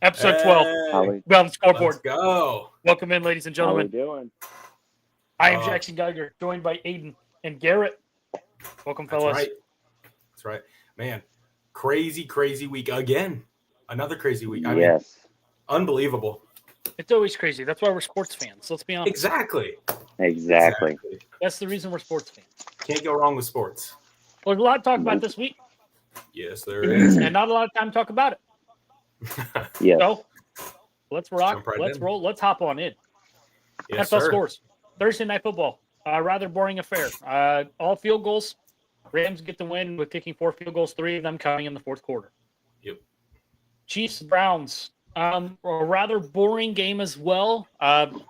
Episode 12. Well, Scoreboard. Let's go. Welcome in, ladies and gentlemen. How we doing? I am Jackson Geiger, joined by Ayden and Garrett. Welcome, fellas. That's right. Man, crazy week again. Another crazy week. I mean, unbelievable. It's always crazy. That's why we're sports fans. Let's be honest. Exactly. That's the reason we're sports fans. Can't go wrong with sports. Well, there's a lot to talk about this week. Yes, there is. And not a lot of time to talk about it. Yes. So, let's rock. Let's roll. Let's hop on in. Yes, NFL scores. Thursday Night Football. Rather boring affair. All field goals. Rams get the win with kicking 4 field goals, 3 of them coming in the fourth quarter. Yep. Chiefs Browns. A rather boring game as well.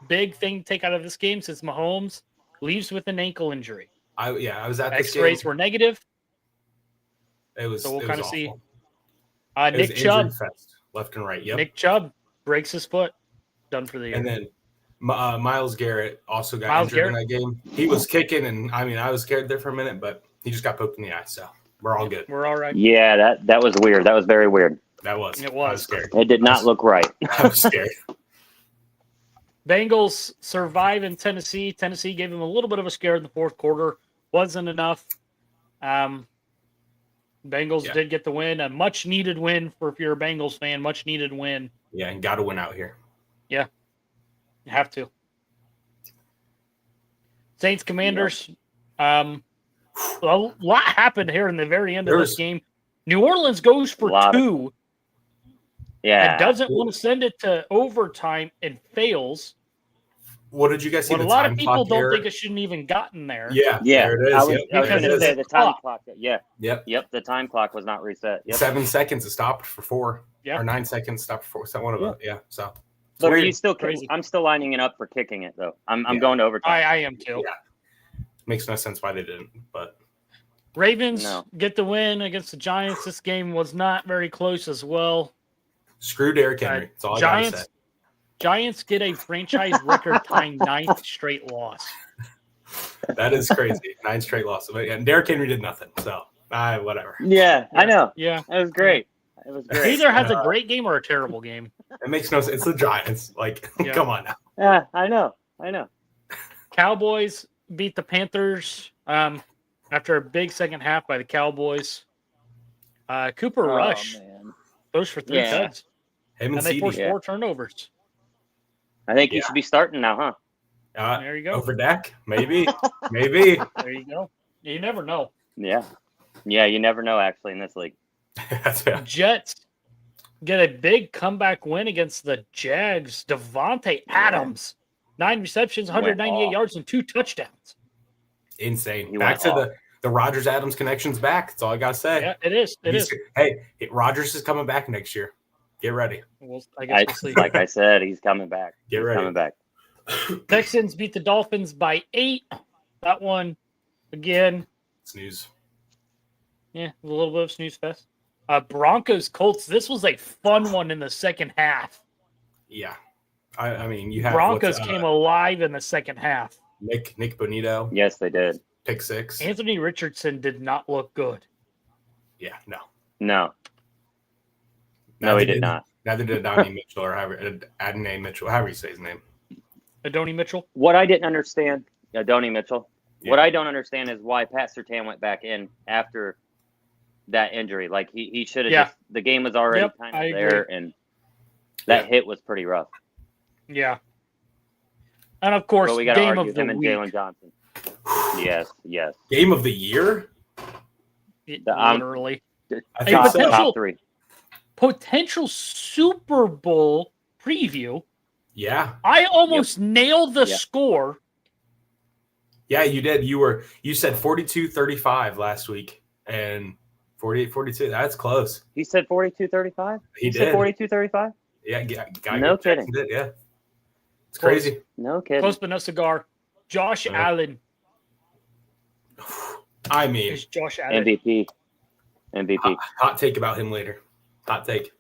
Big thing to take out of this game since Mahomes leaves with an ankle injury. I was at this X-rays game. were negative. It was. So we'll kind of see. Nick Chubb. Fest, left and right. Yep. Nick Chubb breaks his foot. Done for the year. And then Myles Garrett also got injured in that game. He was kicking, and I was scared there for a minute, but he just got poked in the eye. So we're all good. We're all right. Yeah, that was weird. That was very weird. That was. It was. I was scared. It did not look right. I was scared. Bengals survive in Tennessee. Tennessee gave them a little bit of a scare in the fourth quarter. Wasn't enough. Bengals did get the win. A much-needed win for if you're a Bengals fan. Much-needed win. Yeah, and got to win out here. Yeah. You have to. Saints Commanders. A lot happened here in the very end of this game. New Orleans goes for 2. Yeah. And doesn't want to send it to overtime and fails. What did you guys see? But a lot of people don't think it shouldn't even gotten there. Yeah. There it is. I was going to say the time clock. Yeah. Yep. The time clock was not reset. Yep. 7 seconds it stopped for 4. Yeah. Or 9 seconds stopped for 4. So one of them. Yeah. So. But are you still crazy? I'm still lining it up for kicking it though. I'm going to overtime. I am too. Yeah. Makes no sense why they didn't, but. Ravens get the win against the Giants. This game was not very close as well. Screw Derrick Henry. That's all I got to say. Giants get a franchise record-tying 9th straight loss. That is crazy. 9 straight losses. And Derrick Henry did nothing, so whatever. Yeah, I know. Yeah. It was great. He either has a great game or a terrible game. It makes no sense. It's the Giants. Come on now. Yeah, I know. Cowboys beat the Panthers after a big second half by the Cowboys. Cooper Rush goes for 3 tugs. And they forced 4 turnovers. I think he should be starting now, huh? There you go. Over Dak? Maybe. There you go. You never know. Yeah. Yeah, you never know, actually, in this league. Jets get a big comeback win against the Jags. Devontae Adams, 9 receptions, 198 yards, and 2 touchdowns. Insane. Back to the Rodgers-Adams connection's back. That's all I got to say. Yeah, it is. It is. Hey, Rodgers is coming back next year. Get ready. I guess we'll see. Like I said, he's coming back. Get ready. Coming back. Texans beat the Dolphins by 8. That one, again. Snooze. Yeah, a little bit of snooze fest. Broncos Colts. This was a fun one in the second half. Yeah, I mean, you have Broncos came alive in the second half. Nick Bonito. Yes, they did. Pick 6. Anthony Richardson did not look good. Yeah, No, he did not. Neither did Adonai Mitchell or Adonai Mitchell, however you say his name. Adonai Mitchell. What I didn't understand, Adonai Mitchell. Yeah. What I don't understand is why Pat Surtain went back in after that injury. Like he should have just. The game was already kind of there, and that hit was pretty rough. Yeah. And of course, we got to game argue of the him and week. Jalen Johnson. Yes. Game of the year. Literally. I think top 3. Potential Super Bowl preview. Yeah. I almost nailed the score. Yeah, you did. You said 42-35 last week and 48-42. That's close. He said 42-35? He did. Said 42-35? Yeah, no kidding. Did, yeah. It's crazy. No kidding. Close but no cigar. Josh Allen. I mean, Josh Allen. MVP. Hot take about him later. Hot take.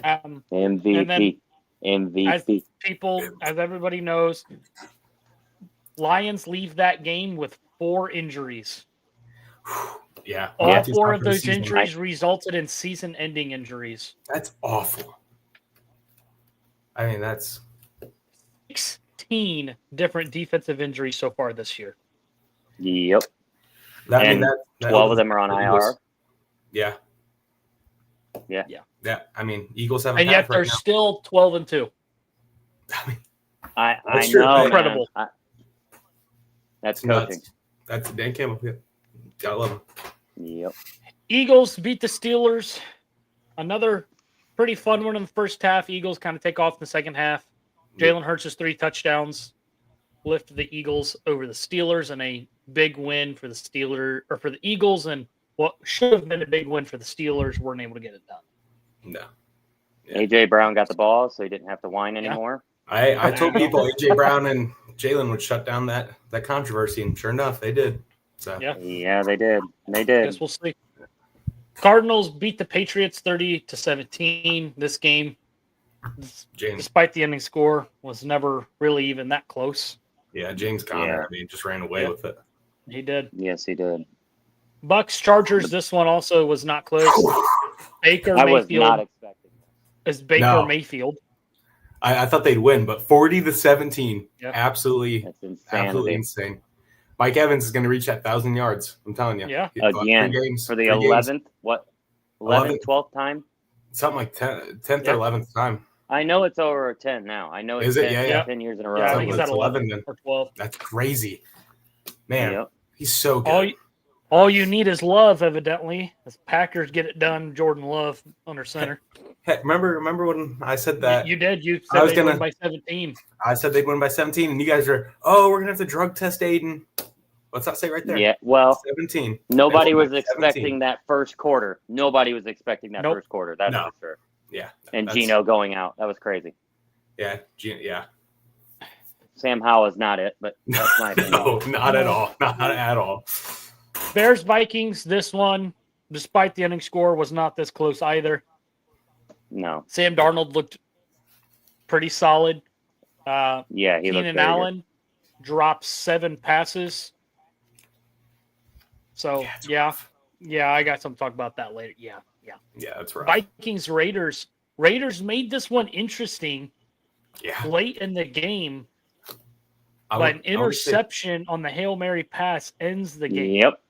MVP. As everybody knows, Lions leave that game with 4 injuries. Yeah. All 4 of those injuries resulted in season-ending injuries. That's awful. I mean, that's 16 different defensive injuries so far this year. Yep. I and mean, that 12 of them are on IR. Yeah. Yeah. Yeah. I mean, Eagles have a and yet they're still 12-2. I true, know, man. Incredible. That's coaching. That's Dan Campbell. Yeah. Gotta love him. Yep. Eagles beat the Steelers. Another pretty fun one in the first half. Eagles kind of take off in the second half. Jalen Hurts' 3 touchdowns lift the Eagles over the Steelers, and a big win for the Eagles, and what should have been a big win for the Steelers weren't able to get it done. No. Yeah. AJ Brown got the ball, so he didn't have to whine anymore. I told people AJ Brown and Jalen would shut down that controversy, and sure enough, they did. So yeah, they did. Guess we'll see. Cardinals beat the Patriots 30-17. This game, despite the ending score, was never really even that close. Yeah, James Conner, I mean, just ran away with it. He did. Yes, he did. Bucks Chargers. This one also was not close. Baker I Mayfield was not expecting that. Is Baker Mayfield. I thought they'd win, but 40-17, absolutely insane. Mike Evans is going to reach that 1,000 yards. I'm telling you. Yeah. Again, for the 11th, 12th time? Something like 10th or 11th time. I know it's over 10 now. I know it's 10 years in a row. Yeah, I think it's at 11 or 12. That's crazy. Man, he's so good. All you need is love, evidently. As Packers get it done, Jordan Love under center. Hey, remember when I said that? You did. You said they'd win by 17. I said they'd win by 17, and you guys are, we're going to have to drug test Ayden. What's that say right there? Yeah, well, 17. Nobody was expecting that first quarter. Nobody was expecting that first quarter. That's for sure. Yeah. And Geno going out. That was crazy. Yeah. Yeah. Sam Howell is not it, but that's my opinion. No, not at all. Not at all. Bears Vikings. This one, despite the ending score, was not this close either. No. Sam Darnold looked pretty solid. He looked Keenan Allen dropped 7 passes. So I got some talk about that later. Yeah, that's right. Vikings Raiders. Raiders made this one interesting. Yeah. Late in the game, but an interception on the Hail Mary pass ends the game. Yep.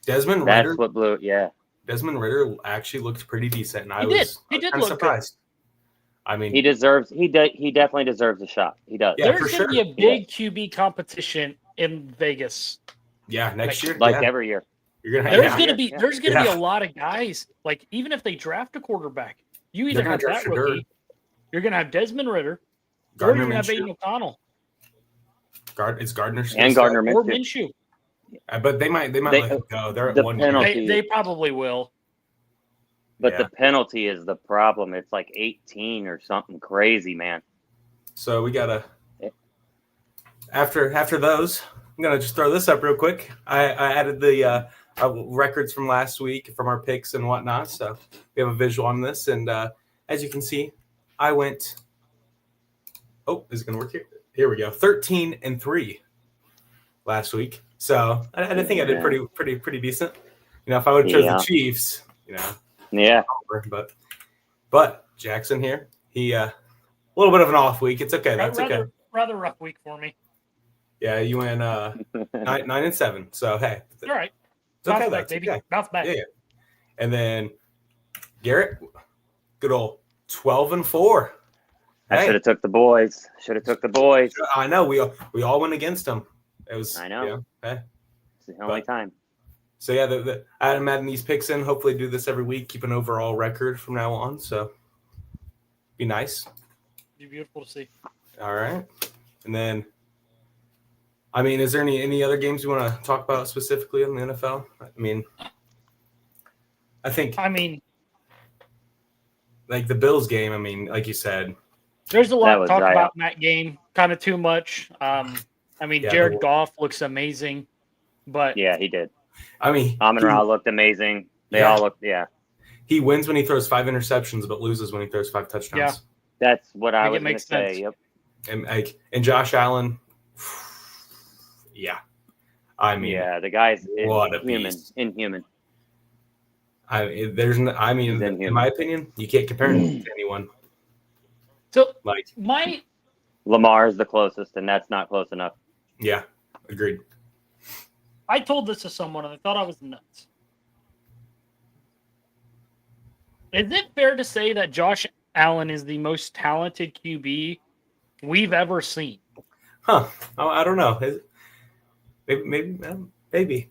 Desmond Ritter. That's what blew it. Yeah. Desmond Ritter actually looked pretty decent, and I was kind of surprised. Good. I mean, he definitely deserves a shot. He does. Yeah, there's going to be a big QB competition in Vegas. Yeah, next year, every year. There's going to be a lot of guys. Like even if they draft a quarterback, you either have that rookie, you're going to have Desmond Ritter, or you're going to have Aiden O'Connell. It's Gardner and Gardner or Minshew. But they might let him go. They're at 1 penalty. They probably will. But the penalty is the problem. It's like 18 or something crazy, man. So we gotta after those. I'm gonna just throw this up real quick. I added the records from last week from our picks and whatnot. So we have a visual on this, and as you can see, I went. Oh, is it gonna work here? Here we go. 13-3 last week. So I think I did pretty decent. You know, if I would have chosen the Chiefs, Yeah. But Jackson here, he a little bit of an off week. It's okay. That's okay. Rather rough week for me. Yeah, you went 9-7. So hey, all right. It's okay. That's okay. Bounce back. Yeah. And then Garrett, good old 12-4. I should have took the boys. I know we all went against them. It was. I know. Hey. It's the only time. So yeah, I'm adding these picks in. Hopefully, do this every week. Keep an overall record from now on. So, be nice. Be beautiful to see. All right, and then, I mean, is there any other games you want to talk about specifically in the NFL? I mean, like the Bills game. I mean, like you said, there's a lot to talk about in that game. Kind of too much. Jared Goff looks amazing, but yeah, he did. I mean, Amon-Ra looked amazing. They all looked, He wins when he throws 5 interceptions, but loses when he throws 5 touchdowns. Yeah, that's what I was going to say. Yep. And Josh Allen, the guy's inhuman. In my opinion, you can't compare him to anyone. So Like Lamar is the closest, and that's not close enough. Yeah, agreed. I told this to someone, and they thought I was nuts. Is it fair to say that Josh Allen is the most talented QB we've ever seen? Huh. I don't know. Maybe.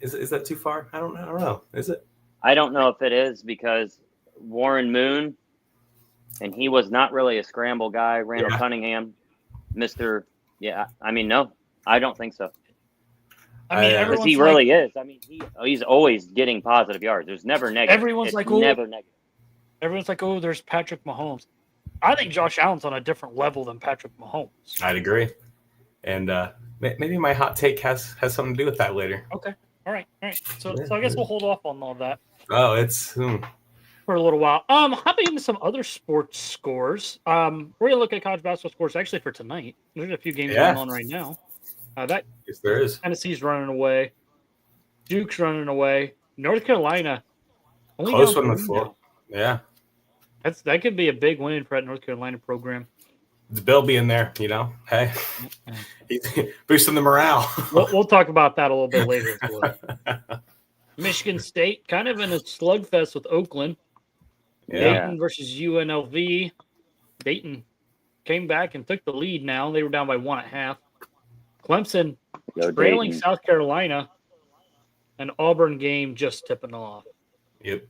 Is that too far? I don't know. Is it? I don't know if it is because Warren Moon, and he was not really a scramble guy. Randall Cunningham, Mr. Yeah, I mean, no, I don't think so. I mean, because he really is. I mean, he's always getting positive yards. There's never negative. Everyone's never negative. Everyone's like, oh, there's Patrick Mahomes. I think Josh Allen's on a different level than Patrick Mahomes. I'd agree. And maybe my hot take has something to do with that later. Okay. All right. So I guess we'll hold off on all that. Oh, it's for a little while. Hopping into some other sports scores. We're gonna look at college basketball scores actually for tonight. There's a few games going on right now. Yes, there is. Tennessee's running away. Duke's running away. North Carolina only close on the floor. Yeah, that could be a big win for that North Carolina program. The Bill being there, hey, he's boosting the morale. We'll talk about that a little bit later as well. Michigan State kind of in a slugfest with Oakland. Yeah. Dayton versus UNLV. Dayton came back and took the lead now. They were down by 1.5. Clemson trailing South Carolina. An Auburn game just tipping off. Yep.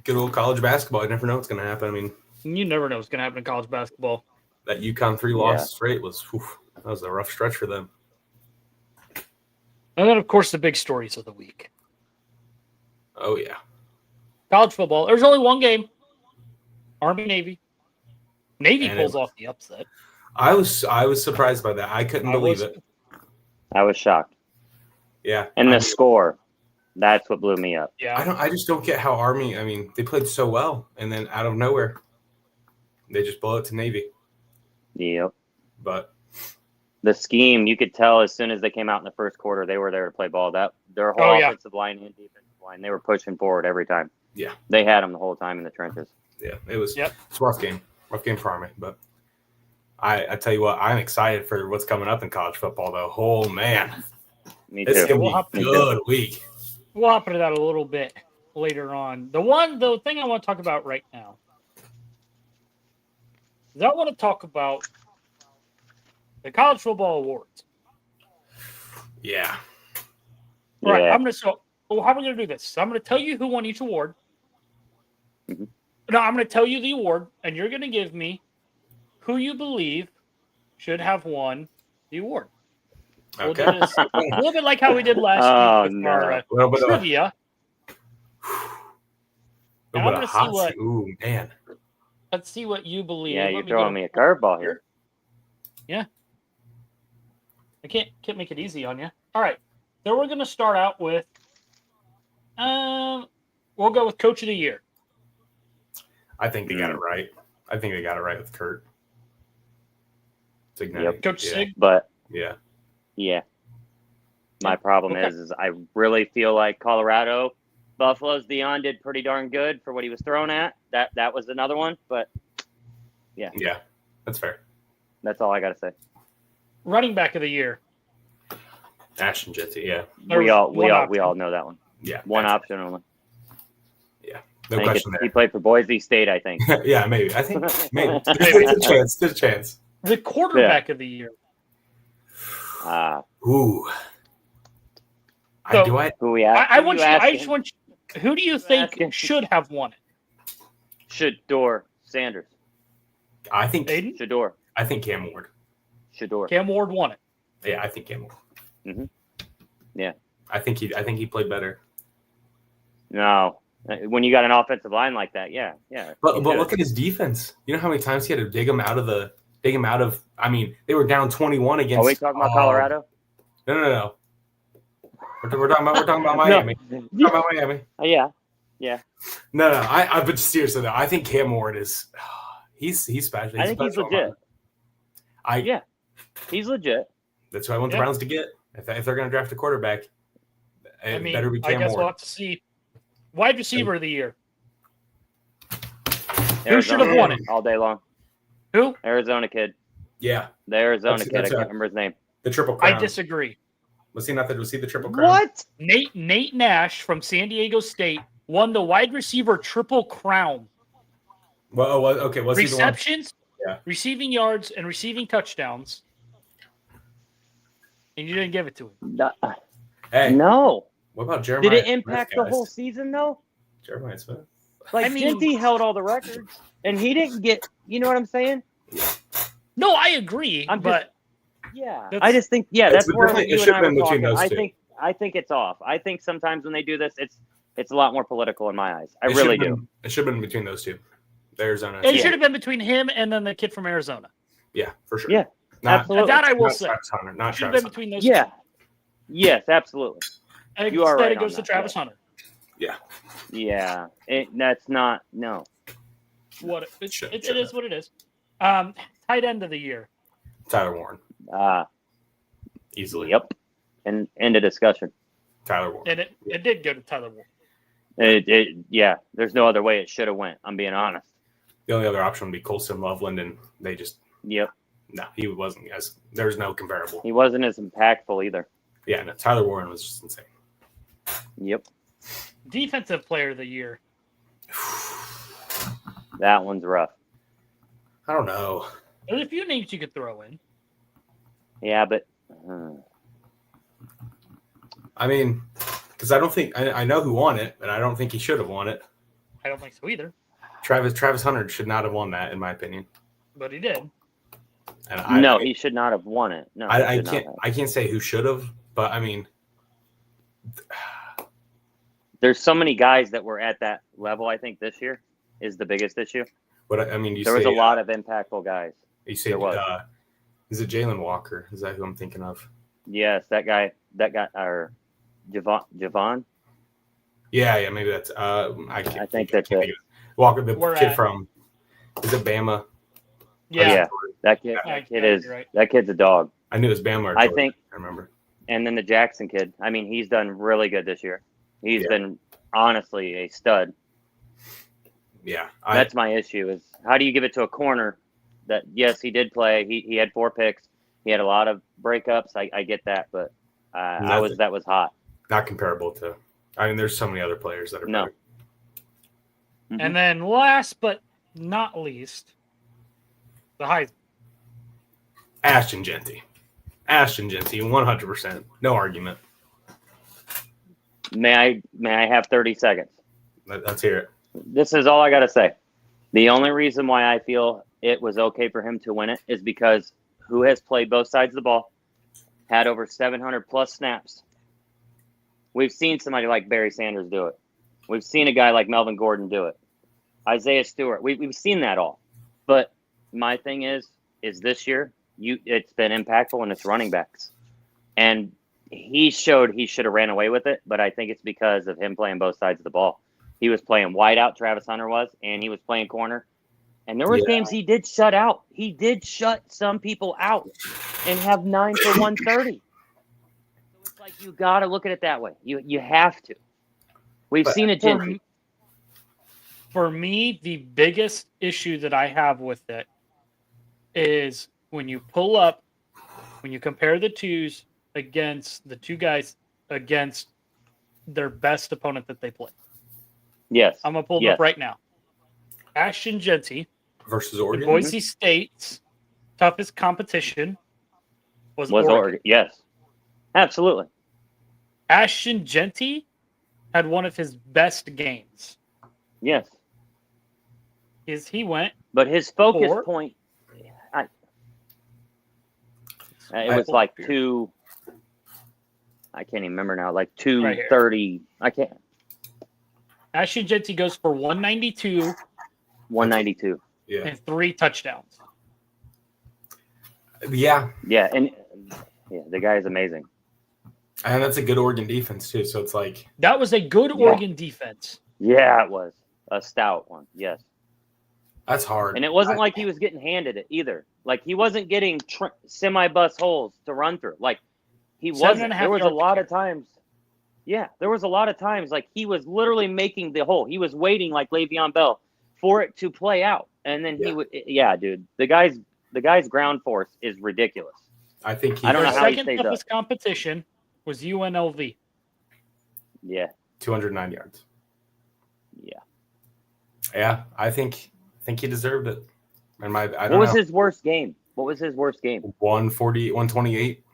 Good old college basketball. You never know what's going to happen. I mean, you never know what's going to happen in college basketball. That UConn 3 loss straight was a rough stretch for them. And then, of course, the big stories of the week. Oh, yeah. College football. There's only one game. Army-Navy. Navy pulls off the upset. I was surprised by that. I couldn't believe it. I was shocked. Yeah. And the score. That's what blew me up. Yeah. I just don't get how Army, I mean, they played so well, and then out of nowhere, they just blow it to Navy. Yep. But the scheme, you could tell as soon as they came out in the first quarter, they were there to play ball. That their whole offensive line and defensive line, they were pushing forward every time. Yeah. They had them the whole time in the trenches. Yeah, it was it's a rough game. Rough game for Army. But I tell you what, I'm excited for what's coming up in college football, though. Oh, man. Me too. It's going to be a good week. We'll hop into that a little bit later on. The thing I want to talk about right now is I want to talk about the college football awards. Yeah. All right. How are we going to do this? So I'm going to tell you who won each award. Mm-hmm. No, I'm going to tell you the award, and you're going to give me who you believe should have won the award. Okay. We'll do this a little bit like how we did last week with our trivia. And I'm going to see what. Ooh, man. Let's see what you believe. Yeah, you're throwing me a curveball here. Yeah. I can't make it easy on you. All right. So we're going to start out with. We'll go with Coach of the Year. I think they got it right. I think they got it right with Kurt. Yep. Coach Sig. But yeah. My problem is I really feel like Colorado, Buffalo's Dion did pretty darn good for what he was thrown at. That was another one, but yeah. Yeah, that's fair. That's all I got to say. Running back of the year. Ashton Jitsi, yeah. We all know that one. Yeah. One option only. Yeah. No question there. He played for Boise State, I think. Yeah, maybe. I think maybe. There's a chance. The quarterback of the year. Ooh. So, who we ask? Who do you think should have won it? Shedeur Sanders. I think Shedeur. I think Cam Ward. Shedeur. Cam Ward won it. Yeah, I think Cam Ward. Mm-hmm. Yeah. I think he played better. No. When you got an offensive line like that, yeah. But look at his defense. You know how many times he had to dig him out of. I mean, they were down 21 against. Are we talking about Colorado? No. We're talking about Miami. No. We're talking about Miami. Yeah. No. But seriously though, I think Cam Ward is. He's special. I think he's legit. He's legit. That's who I want the Browns to get. If they're going to draft a quarterback, better be Cam Ward. We'll have to see. Wide receiver of the year. Who should have won it? All day long. Who? Arizona kid. Yeah. The Arizona kid. I can't remember his name. The Triple Crown. I disagree. Was he the Triple Crown? What? Nate Nash from San Diego State won the wide receiver Triple Crown. Well, okay. Was he the one? Receptions, receiving yards, and receiving touchdowns. And you didn't give it to him. Hey. No. What about Jeremiah? Did it impact the whole season, though? Jeremiah Smith. Like, Genty held all the records, and he didn't get, you know what I'm saying? No, I agree. I just think, that's where you and I were talking. I think it's off. I think sometimes when they do this, it's a lot more political in my eyes. I really do. It should have been between those two. The Arizona. It should have been between him and then the kid from Arizona. Yeah, for sure. Yeah, absolutely. That I will say. Travis Hunter, not should have Travis been between those two. two. Yes, absolutely. And you are instead right it goes to that. Travis Hunter. Yeah. Yeah. That's not no. What it is what it is. Tight end of the year. Tyler Warren. Easily. Yep. And end of discussion. Tyler Warren. And it did go to Tyler Warren. There's no other way it should have went. I'm being honest. The only other option would be Colson Loveland, and they just. Yep. No, he wasn't as. There's no comparable. He wasn't as impactful either. Yeah, no, Tyler Warren was just insane. Yep. Defensive player of the year. That one's rough. I don't know. There's a few names you could throw in. Yeah, but. I mean, because I don't think I know who won it, and I don't think he should have won it. I don't think so either. Travis Hunter should not have won that, in my opinion. But he did. And he should not have won it. No, I can't say who should have, but I mean, there's so many guys that were at that level. I think this year is the biggest issue. But I mean, there was a lot of impactful guys. You say, is it Jalen Walker? Is that who I'm thinking of? Yes, that guy, or Javon. Yeah, maybe that's. I think that's it. Walker, the kid from, is it Bama? Yeah, that kid. That kid's a dog. I knew it was Bama. I think. I remember. And then the Jackson kid. I mean, he's done really good this year. He's been honestly a stud. Yeah, that's my issue. Is how do you give it to a corner that? Yes, he did play. He had 4 picks. He had a lot of breakups. I get that, but that was hot. Not comparable to. I mean, there's so many other players that are no. better. And then last but not least, the Heisman. Ashton Genty, 100%, no argument. May I have 30 seconds? Let's hear it. This is all I got to say. The only reason why I feel it was okay for him to win it is because who has played both sides of the ball, had over 700 plus snaps. We've seen somebody like Barry Sanders do it. We've seen a guy like Melvin Gordon do it. Isaiah Stewart. We've seen that all. But my thing is this year it's been impactful when it's running backs. And he showed he should have ran away with it, but I think it's because of him playing both sides of the ball. He was playing wide out, Travis Hunter was, and he was playing corner. And there was games he did shut out. He did shut some people out and have 9 for 130. So it's like you got to look at it that way. You have to. We've seen it, Genty. For me, the biggest issue that I have with it is when you compare the twos against the two guys against their best opponent that they play. Yes. I'm going to pull it up right now. Ashton Genty versus Oregon. Boise State's toughest competition was Oregon. Yes. Absolutely. Ashton Genty had one of his best games. Yes. He went. But his focus point, it was like 2. I can't even remember now. Like 230. I can't. Ashton Genty goes for 192. 192. Yeah. And 3 touchdowns. Yeah. Yeah, and the guy is amazing. And that's a good Oregon defense too. So it's like that was a good Oregon defense. Yeah, it was a stout one. Yes. That's hard. And it wasn't like he was getting handed it either. Like he wasn't getting semi-bus holes to run through. Like he wasn't. There was a lot of times. Yeah, there was a lot of times like he was literally making the hole. He was waiting like Le'Veon Bell for it to play out. And then he would, dude. The guy's ground force is ridiculous. I think I don't know Their how he second stays up. toughest competition was UNLV. Yeah. 209 yards. Yeah. Yeah, I think he deserved it. And I don't What know. was his worst game? 140, 128.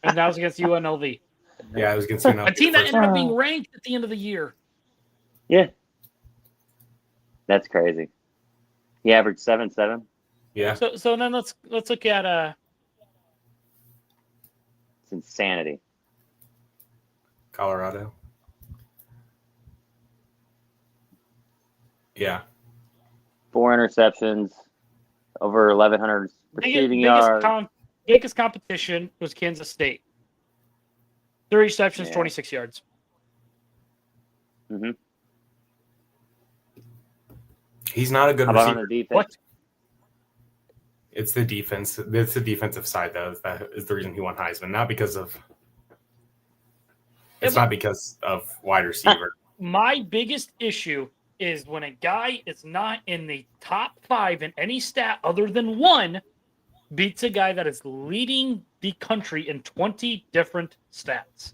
And that was against UNLV. Yeah, it was against UNLV. A team that ended up being ranked at the end of the year. Yeah. That's crazy. He averaged 7.7. Yeah. So then let's look at It's insanity. Colorado. Yeah. 4 interceptions, over 1,100 receiving yards. Biggest competition was Kansas State. 3 receptions, 26 yards. Mm-hmm. He's not a good How about receiver. on the defense? What? It's the defense. It's the defensive side that is the reason he won Heisman, not because of. It's not because of wide receiver. My biggest issue is when a guy is not in the top 5 in any stat other than 1, beats a guy that is leading the country in 20 different stats.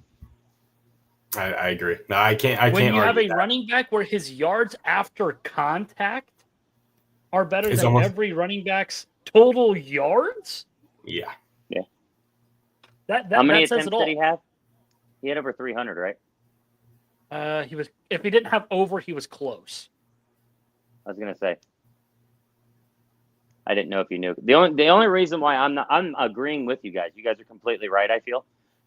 I agree. No, I can't. When you have a that. running back where his yards after contact are better It's than almost- every running back's total yards, Yeah. that How many says attempts it all. did he have? He had over 300, right? He was. If he didn't have over, he was close. I was gonna say. I didn't know if you knew. The only reason why I'm agreeing with you guys. You guys are completely right. I feel.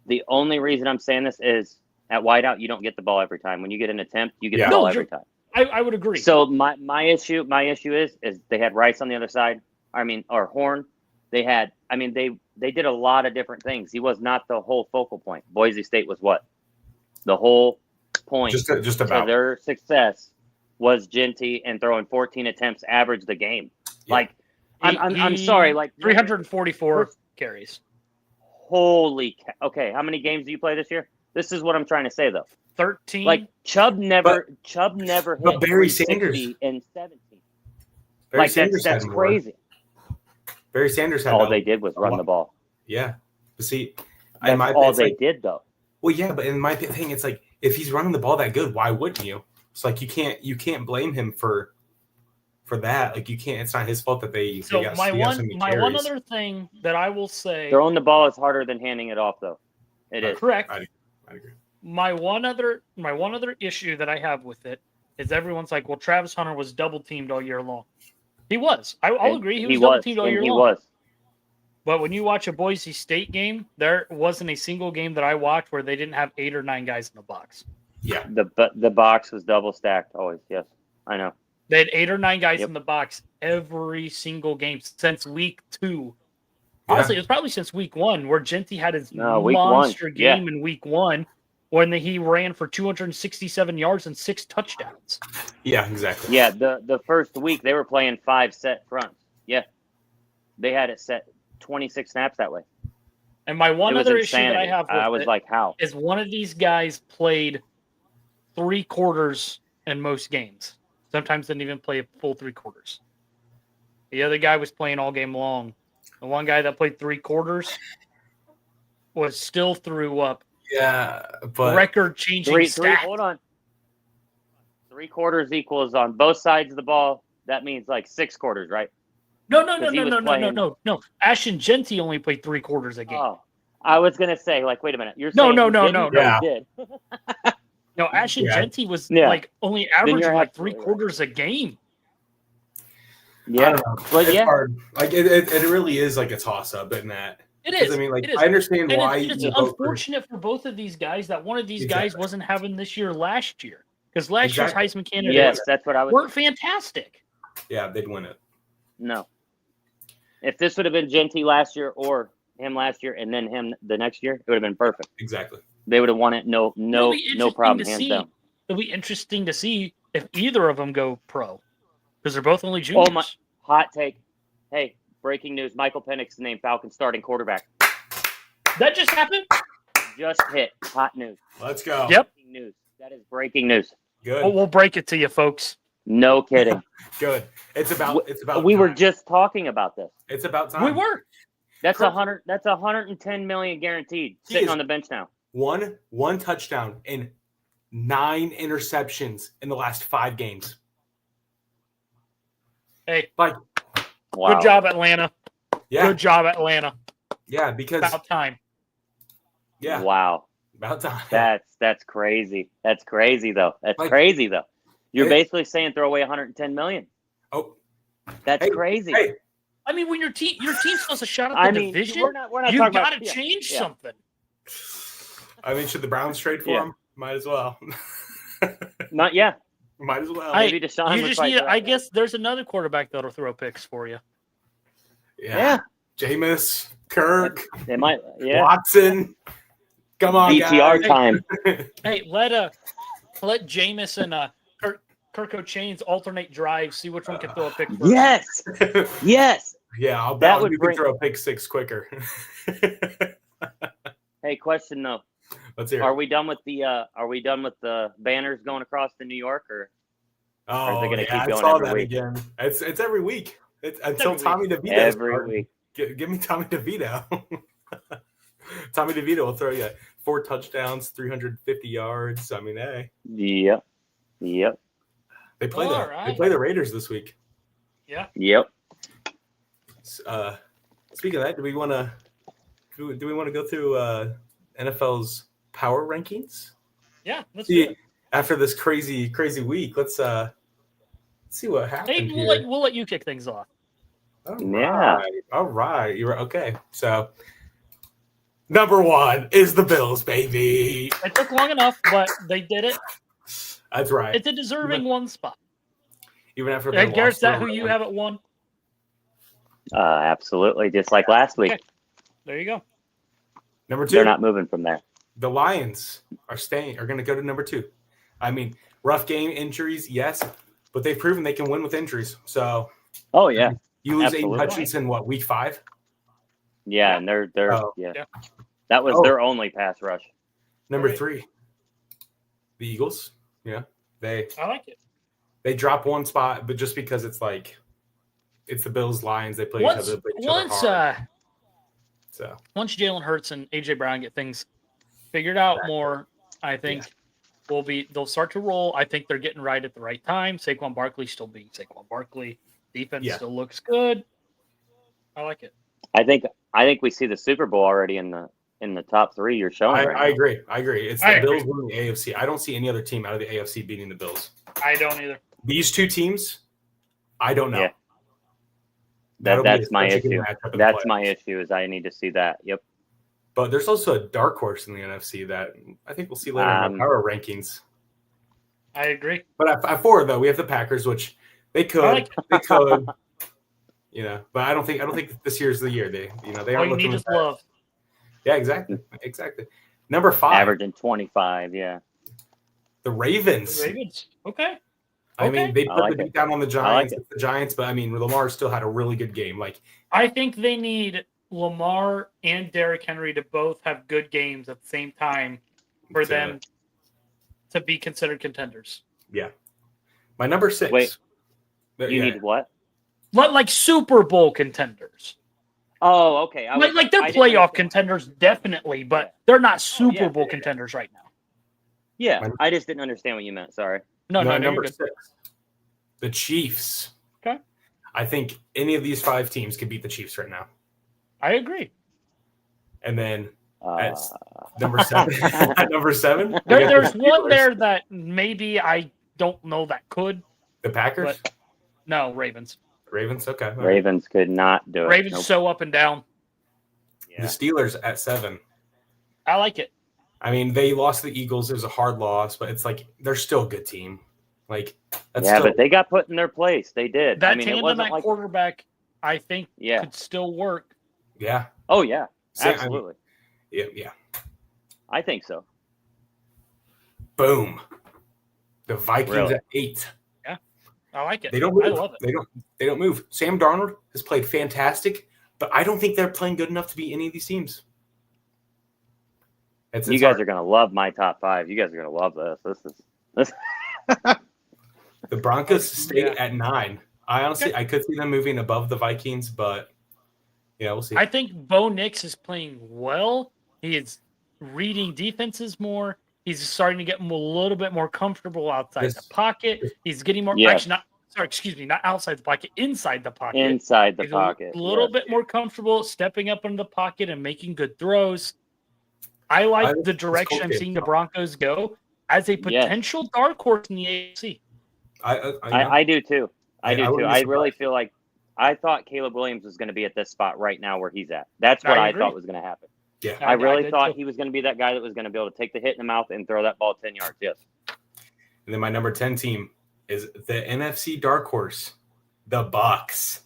The only reason I'm saying this is at wideout you don't get the ball every time. When you get an attempt, you get the ball every time. I would agree. So my issue is they had Rice on the other side. Or Horn. They had. They did a lot of different things. He was not the whole focal point. Boise State was what? The whole point Just to about their success was Genty and throwing 14 attempts average the game. Yeah. Like I'm sorry, like 344 carries. Holy okay, how many games do you play this year? This is what I'm trying to say though. 13. Like Chubb never hit but Barry 360 Sanders and 17. Barry Like Sanders that's had more. crazy. Barry Sanders had All no- they did was run the ball. Yeah, but see, That's all they did though. Well, yeah, but in my thing, it's like if he's running the ball that good, why wouldn't you? It's like you can't blame him for that. Like you can't. It's not his fault that they. So got, my they got so many one carries. other thing that I will say. Throwing the ball is harder than handing it off though. It is. Correct. I agree. My one other issue that I have with it is everyone's like, well, Travis Hunter was double teamed all year long. He was. I'll agree. He was double teamed all year long. He was. But when you watch a Boise State game, there wasn't a single game that I watched where they didn't have 8 or 9 guys in the box. Yeah. The box was double stacked always. Yes, I know. They had 8 or 9 guys in the box every single game since week 2. Honestly, it was probably since week 1 where Genty had his monster game in week 1 when he ran for 267 yards and 6 touchdowns. Yeah, exactly. Yeah, the first week they were playing 5 set fronts. Yeah, they had it set 26 snaps that way. And my one other issue that I have with I was like, how? Is one of these guys played 3 quarters in most games. Sometimes didn't even play a full 3 quarters. The other guy was playing all game long. The one guy that played 3 quarters was still threw up. Yeah, but record-changing stats. Hold on. 3 quarters equals on both sides of the ball. That means like 6 quarters, right? No. Ashton Genty only played 3 quarters a game. Oh, I was gonna say, like, wait a minute. You're saying No. Yeah. Did. No, Ashton Genty was like only averaging like 3 quarters a game. Yeah, I don't know. But it's hard. Like it really is like a toss up in that. It is. I mean, like it is. I understand and why. It's unfortunate for both of these guys that one of these guys wasn't having this year last year because last year's Heisman candidates Yes, that's what I was. weren't fantastic. Yeah, they'd win it. No. If this would have been Genty last year or him last year and then him the next year, it would have been perfect. Exactly. They would have won it. No problem. Hands down. It'll be interesting to see if either of them go pro because they're both only juniors. Oh my! Hot take. Hey, breaking news: Michael Penix named Falcons starting quarterback. That just happened. Just hit. Hot news. Let's go. Yep. Breaking news. That is breaking news. Good. We'll break it to you, folks. No kidding. Good. It's about. We time. were just talking about this. It's about time. We were. That's 110 million guaranteed sitting on the bench now. One touchdown and 9 interceptions in the last 5 games. Hey, like, wow. Good job, Atlanta. Yeah. Good job, Atlanta. Yeah, because about time. Yeah. Wow. About time. That's crazy. That's crazy though. That's crazy though. You're basically saying throw away 110 million. Oh. That's crazy. Hey. I mean, when your team supposed to shut up the division, we're not you got to change something. I mean, should the Browns trade for him? Might as well. Not yet. Might as well. Maybe Deshaun. You just need. I guess there's another quarterback that'll throw picks for you. Yeah. Jameis, Kirk. They might. Yeah. Watson. Come on, BTR guys. time. Hey, let Jameis and Kirk O'Chains alternate drives. See which one can throw a pick first. Yes. Yes. Yeah, I'll bet you can throw a pick 6 quicker. Hey, question though. Let's hear it. Are we done with the banners going across to New York, or are they going to keep going every week? Again. It's every week. It's until Tommy DeVito. Every week. Give me Tommy DeVito. Tommy DeVito will throw you 4 touchdowns, 350 yards. I mean, hey. Yep. They play the Raiders this week. Yeah. Yep. Speaking of that, do we want to go through NFL's power rankings? Yeah, let's do it. After this crazy week, let's see what happened. Hey, we'll let you kick things off. All right. You're okay. So, number 1 is the Bills, baby. It took long enough, but they did it. That's right. It's a deserving 1 spot. Even after Garrett, is that who you have at 1? Absolutely, just like last week. Okay. There you go. Number 2. They're not moving from there. The Lions are going to go to number 2. I mean, rough game, injuries, yes, but they've proven they can win with injuries. So, oh yeah, you lose Aiden Hutchinson, week 5? Yeah, and they're that was their only pass rush. Number 3, the Eagles. Yeah, I like it. They drop 1 spot, but just because it's the Bills, Lions, they play each other. Once Jalen Hurts and AJ Brown get things figured out more, I think they'll start to roll. I think they're getting right at the right time. Saquon Barkley still being Saquon Barkley. Defense still looks good. I like it. I think we see the Super Bowl already in the top 3 you're showing. I agree. It's the Bills winning the AFC. I don't see any other team out of the AFC beating the Bills. I don't either. These 2 teams, I don't know. Yeah. That's my issue. That's my issue is I need to see that. Yep. But there's also a dark horse in the NFC that I think we'll see later in the power rankings. I agree. But at 4, though, we have the Packers, which they could, but I don't think this year's the year. They all you need is love. Yeah, exactly. Number 5, averaging 25. Yeah. The Ravens. Okay. I mean, they put the beat down on the Giants. It's the Giants, but I mean, Lamar still had a really good game. I think they need Lamar and Derrick Henry to both have good games at the same time for them to be considered contenders. Yeah. My number 6. Wait. You need what? Like Super Bowl contenders. Oh, okay. Like they're playoff contenders, definitely, but they're not Super Bowl contenders right now. Yeah, I just didn't understand what you meant. Sorry. No, number 6. The Chiefs. Okay. I think any of these 5 teams can beat the Chiefs right now. I agree. And then at number 7. At number 7. There's one there that maybe I don't know that could. The Packers? No, Ravens. Ravens, okay. Ravens could not do it. Ravens so up and down. Yeah. The Steelers at 7. I like it. I mean, they lost to the Eagles. It was a hard loss, but it's they're still a good team. But they got put in their place. They did. That tandem at quarterback, I think, could still work. Yeah. Oh, yeah. Absolutely. Yeah. I think so. Boom. The Vikings at 8. Yeah. I like it. They don't move. I love it. They don't move. Sam Darnold has played fantastic, but I don't think they're playing good enough to beat any of these teams. You guys are going to love my top 5. You guys are going to love this. This The Broncos stay at 9. I could see them moving above the Vikings, but we'll see. I think Bo Nix is playing well. He is reading defenses more. He's starting to get a little bit more comfortable outside the pocket. He's getting more. Yes. Actually, not outside the pocket, inside the pocket. Inside the pocket. A little bit more comfortable stepping up into the pocket and making good throws. I like the direction I'm seeing the Broncos go as a potential dark horse in the AFC. I do too. I really feel like I thought Caleb Williams was going to be at this spot right now where he's at. That's what I thought was going to happen. Yeah, I really thought he was going to be that guy that was going to be able to take the hit in the mouth and throw that ball 10 yards. Yes. And then my number 10 team is the NFC dark horse, the Bucs.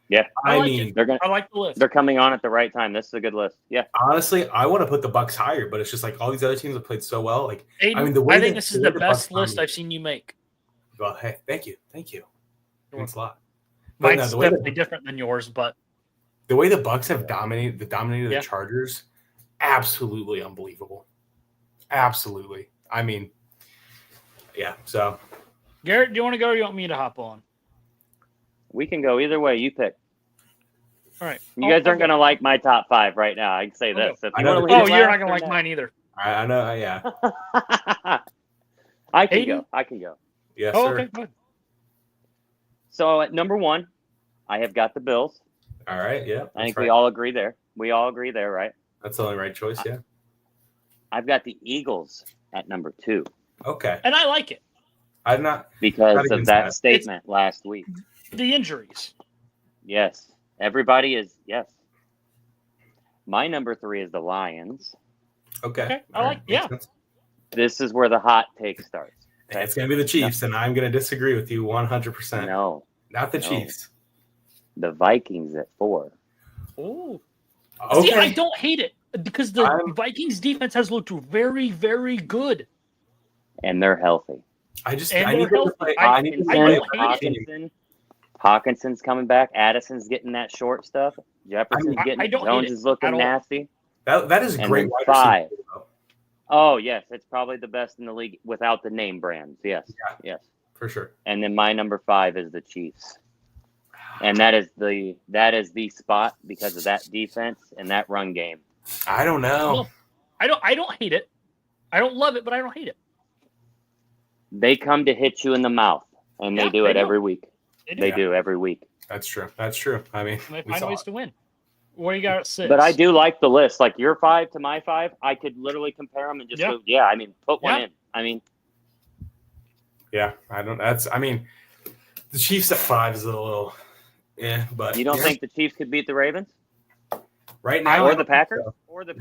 Yeah, I like the list. They're coming on at the right time. This is a good list. Yeah. Honestly, I want to put the Bucs higher, but it's just like all these other teams have played so well. Like, Ayden, I think this is the best list I've seen you make. Well, hey, thank you. Thanks a lot. Mine's definitely different than yours, but the way the Bucs have dominated the Chargers, absolutely unbelievable. Absolutely. I mean, yeah. So, Garrett, do you want to go or do you want me to hop on? We can go either way. You pick. All right. You guys aren't going to like my top 5 right now. I can say this. You're not going to like mine either. I know. Yeah. I can go. Yes, sir. Okay, good. So at number 1, I have got the Bills. All right. Yeah. I think we all agree there. Right? That's the only right choice. Yeah. I've got the Eagles at number 2. Okay. And I like it. I'm not because of that statement last week. The injuries. Yes. Everybody is, yes. My number 3 is the Lions. Okay. I like, This is where the hot take starts. Okay? It's going to be the Chiefs, and I'm going to disagree with you 100%. No. Not the Chiefs. The Vikings at 4. Oh. Okay. See, I don't hate it because the Vikings defense has looked very, very good. And they're healthy. I need to play. Hawkinson's coming back. Addison's getting that short stuff. Jefferson's getting Jones is looking nasty. That is and great. 5. Oh, yes. It's probably the best in the league without the name brands. Yes. Yeah, yes. For sure. And then my number 5 is the Chiefs. And that is the spot because of that defense and that run game. I don't know. I don't hate it. I don't love it, but I don't hate it. They come to hit you in the mouth, and they do it every week. They do every week. That's true. I mean, they find ways to win. What do you got at 6? But I do like the list. Like your 5 to my 5, I could literally compare them and just go, put one in. I mean, the Chiefs at 5 is a little, but you don't think the Chiefs could beat the Ravens right now, or the Packers, or the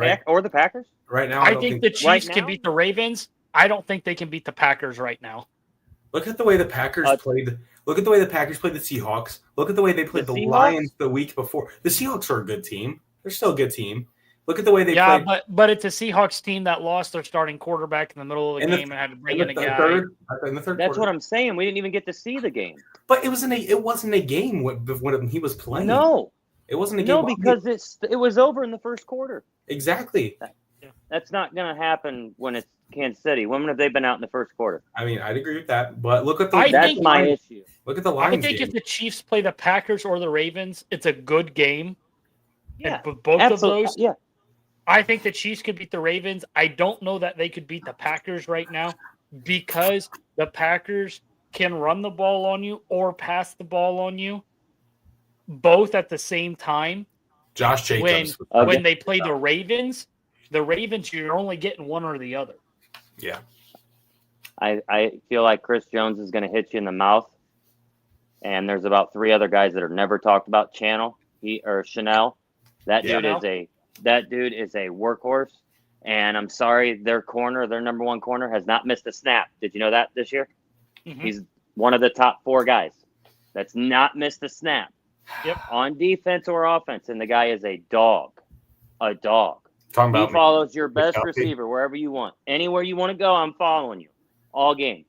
Packers? Right now, I think the Chiefs can beat the Ravens. I don't think they can beat the Packers right now. Look at the way the Packers played. Look at the way the Packers played the Seahawks. Look at the way they played the Lions the week before. The Seahawks are a good team. They're still a good team. Look at the way they played. Yeah, but it's a Seahawks team that lost their starting quarterback in the middle of the game and had to bring in a guy. In the third That's quarter. what I'm saying. We didn't even get to see the game. But it wasn't a game when he was playing. No. It wasn't a game. No, because it was over in the first quarter. Exactly. That's not going to happen when it's Kansas City. When have they been out in the first quarter? I mean, I'd agree with that. But look at that's my issue. Look at the Lions. I think if the Chiefs play the Packers or the Ravens, it's a good game. Yeah. And both of those. Yeah. I think the Chiefs could beat the Ravens. I don't know that they could beat the Packers right now because the Packers can run the ball on you or pass the ball on you both at the same time. Josh Jacobs. When they play the Ravens, you're only getting one or the other. Yeah. I feel like Chris Jones is going to hit you in the mouth. And there's about 3 other guys that are never talked about. Chanel Chanel. That dude is a workhorse. And I'm sorry, their number 1 corner, has not missed a snap. Did you know that this year? Mm-hmm. He's one of the top 4 guys that's not missed a snap. Yep. On defense or offense, and the guy is a dog. A dog. He follows your best receiver wherever you want. Anywhere you want to go, I'm following you. All game.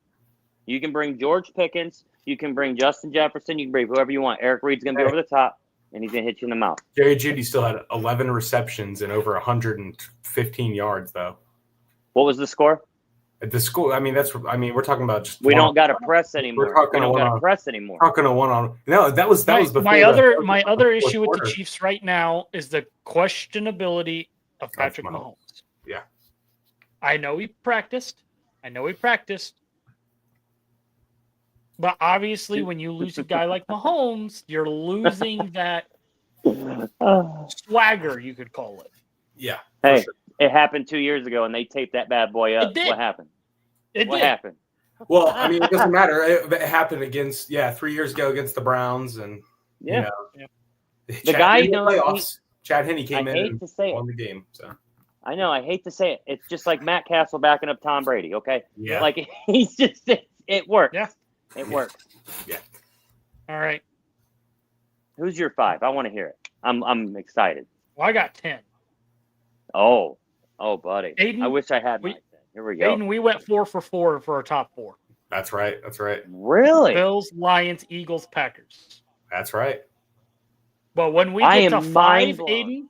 You can bring George Pickens. You can bring Justin Jefferson. You can bring whoever you want. Eric Reed's going to be over the top, and he's going to hit you in the mouth. Jerry Jeudy still had 11 receptions and over 115 yards, though. What was the score? The score. I mean, we're talking about just. We don't got to press anymore. We don't got to press anymore. Talking a one-on. No, that was before my other issue with the Chiefs right now is the questionability of Patrick Mahomes. Yeah. I know he practiced. But obviously, when you lose a guy like Mahomes, you're losing that swagger, you could call it. Yeah. Hey, it happened 2 years ago, and they taped that bad boy up. It did. What happened? What happened? Well, I mean, it doesn't matter. It happened against 3 years ago against the Browns, and the guy playoffs. Chad Henne came in and won the game. So I know. I hate to say it. It's just like Matt Castle backing up Tom Brady. Okay. Yeah. Like he's just it works. Yeah. It works. Yeah. All right. Who's your 5? I want to hear it. I'm excited. Well, I got 10. Oh, buddy. Ayden, I wish I had my 10. Here we go. Ayden, we went 4 for 4 for our top 4. That's right. Really? Bills, Lions, Eagles, Packers. That's right. But when we get to 5, Ayden,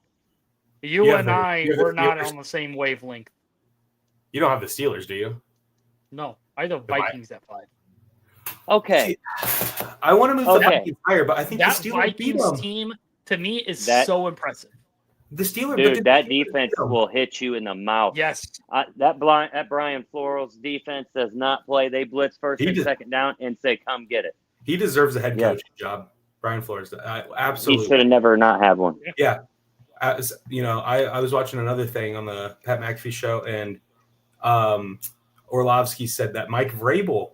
you and I were not on the same wavelength. You don't have the Steelers, do you? No, I have the Vikings at 5. Okay. I want to move the Vikings higher, but I think that the Steelers Vikings beat them. team to me is so impressive. The Steelers, dude, that defense will hit you in the mouth. Yes. That Brian Floral's defense does not play. They blitz first and second down and say, "Come get it." He deserves a head coaching job. Brian Flores, absolutely. He should have never not had one. Yeah. As you know, I was watching another thing on the Pat McAfee show, and Orlovsky said that Mike Vrabel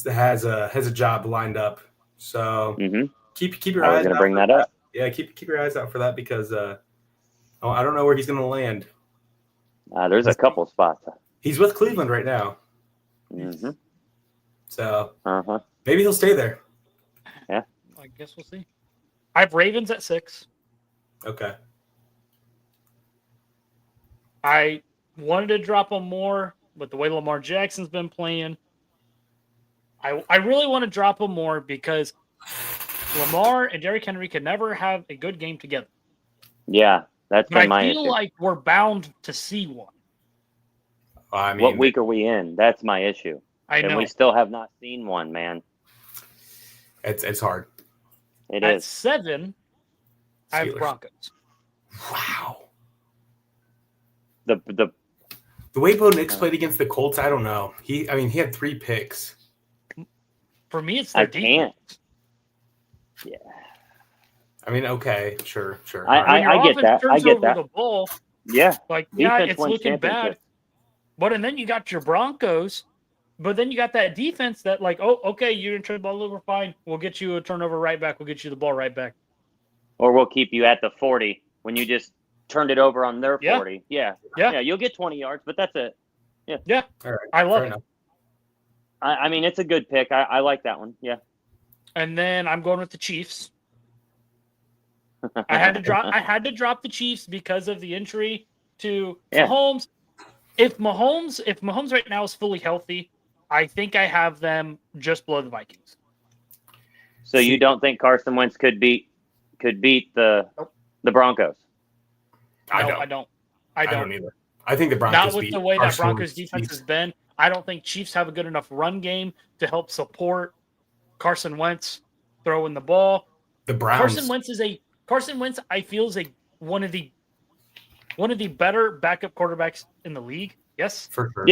has a job lined up. So keep your eyes out. I was going to bring that up. Yeah, keep your eyes out for that because I don't know where he's going to land. There's a couple spots. He's with Cleveland right now. Mm-hmm. So maybe he'll stay there. Yeah. I guess we'll see. I have Ravens at 6. Okay. I wanted to drop them more, but the way Lamar Jackson's been playing, I really want to drop them more because Lamar and Derrick Henry can never have a good game together. Yeah, that's been my issue. I feel like we're bound to see one. I mean, what week are we in? That's my issue. I know. And we still have not seen one, man. It's hard. It At is. 7, I have Broncos. Wow. The way Bo Nix played against the Colts, I don't know. He had 3 picks. For me, it's their defense. Yeah. I mean, okay, sure. I get that. I get that. The ball, yeah. It's looking bad. And then you got your Broncos, but then you got that defense that okay, you didn't turn the ball over, fine. We'll get you a turnover right back. We'll get you the ball right back. Or we'll keep you at the 40 when you just turned it over on their 40. Yeah. You'll get 20 yards, but that's it. Yeah. All right. I love it. I mean, it's a good pick. I like that one. Yeah. And then I'm going with the Chiefs. I had to drop the Chiefs because of the injury to Mahomes. If Mahomes right now is fully healthy, I think I have them just below the Vikings. So you don't think Carson Wentz could beat the Broncos? I don't either. I think the Broncos not with the way that Broncos defense has been. I don't think Chiefs have a good enough run game to help support Carson Wentz throwing the ball. The Browns. Carson Wentz, I feel, is one of the better backup quarterbacks in the league. Yes, for sure.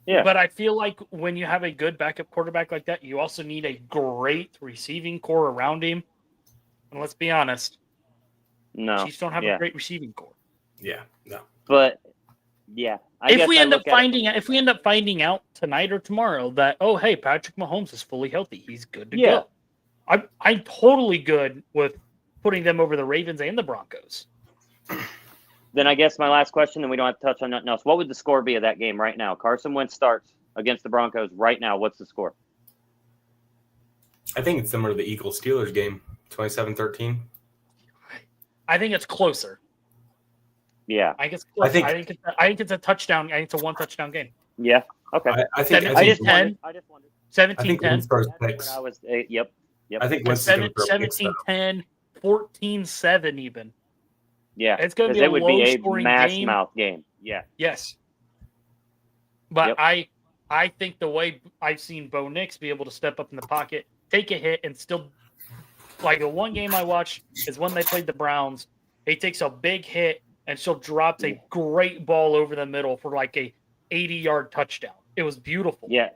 Yeah. But I feel like when you have a good backup quarterback like that, you also need a great receiving core around him. And let's be honest, Chiefs don't have a great receiving core. Yeah, no. But if we end up finding out tonight or tomorrow that hey, Patrick Mahomes is fully healthy, he's good to go. I'm totally good with putting them over the Ravens and the Broncos. Then I guess my last question, and we don't have to touch on nothing else. What would the score be of that game right now? Carson Wentz starts against the Broncos right now. What's the score? I think it's similar to the Eagles-Steelers game, 27-13. I think it's closer. Yeah. I think it's close. I think it's a touchdown. I think it's a 1 touchdown game. Yeah. Okay. I think 17-10. I just wondered. 17-10. Yep. I think 17-10, 14-7 even. Yeah. It's going to be a low-scoring mass game. mouth game. Yeah. Yes. But I think the way I've seen Bo Nix be able to step up in the pocket, take a hit, and still, like the one game I watched is when they played the Browns. He takes a big hit and still drops a great ball over the middle for like a 80-yard touchdown. It was beautiful. Yeah.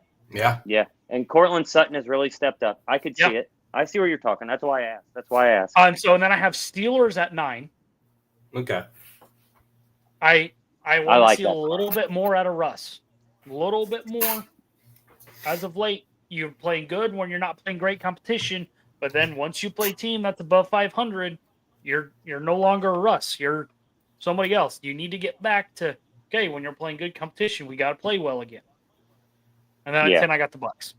And Cortland Sutton has really stepped up. I could see it. I see where you're talking. That's why I asked. And then I have Steelers at 9. Okay. I want like to see that. a little bit more out of Russ. A little bit more. As of late, you're playing good when you're not playing great competition. But then once you play a team that's above 500, you're no longer a Russ. You're somebody else. You need to get back to, okay, when you're playing good competition, we got to play well again. And then at 10, I got the Bucks.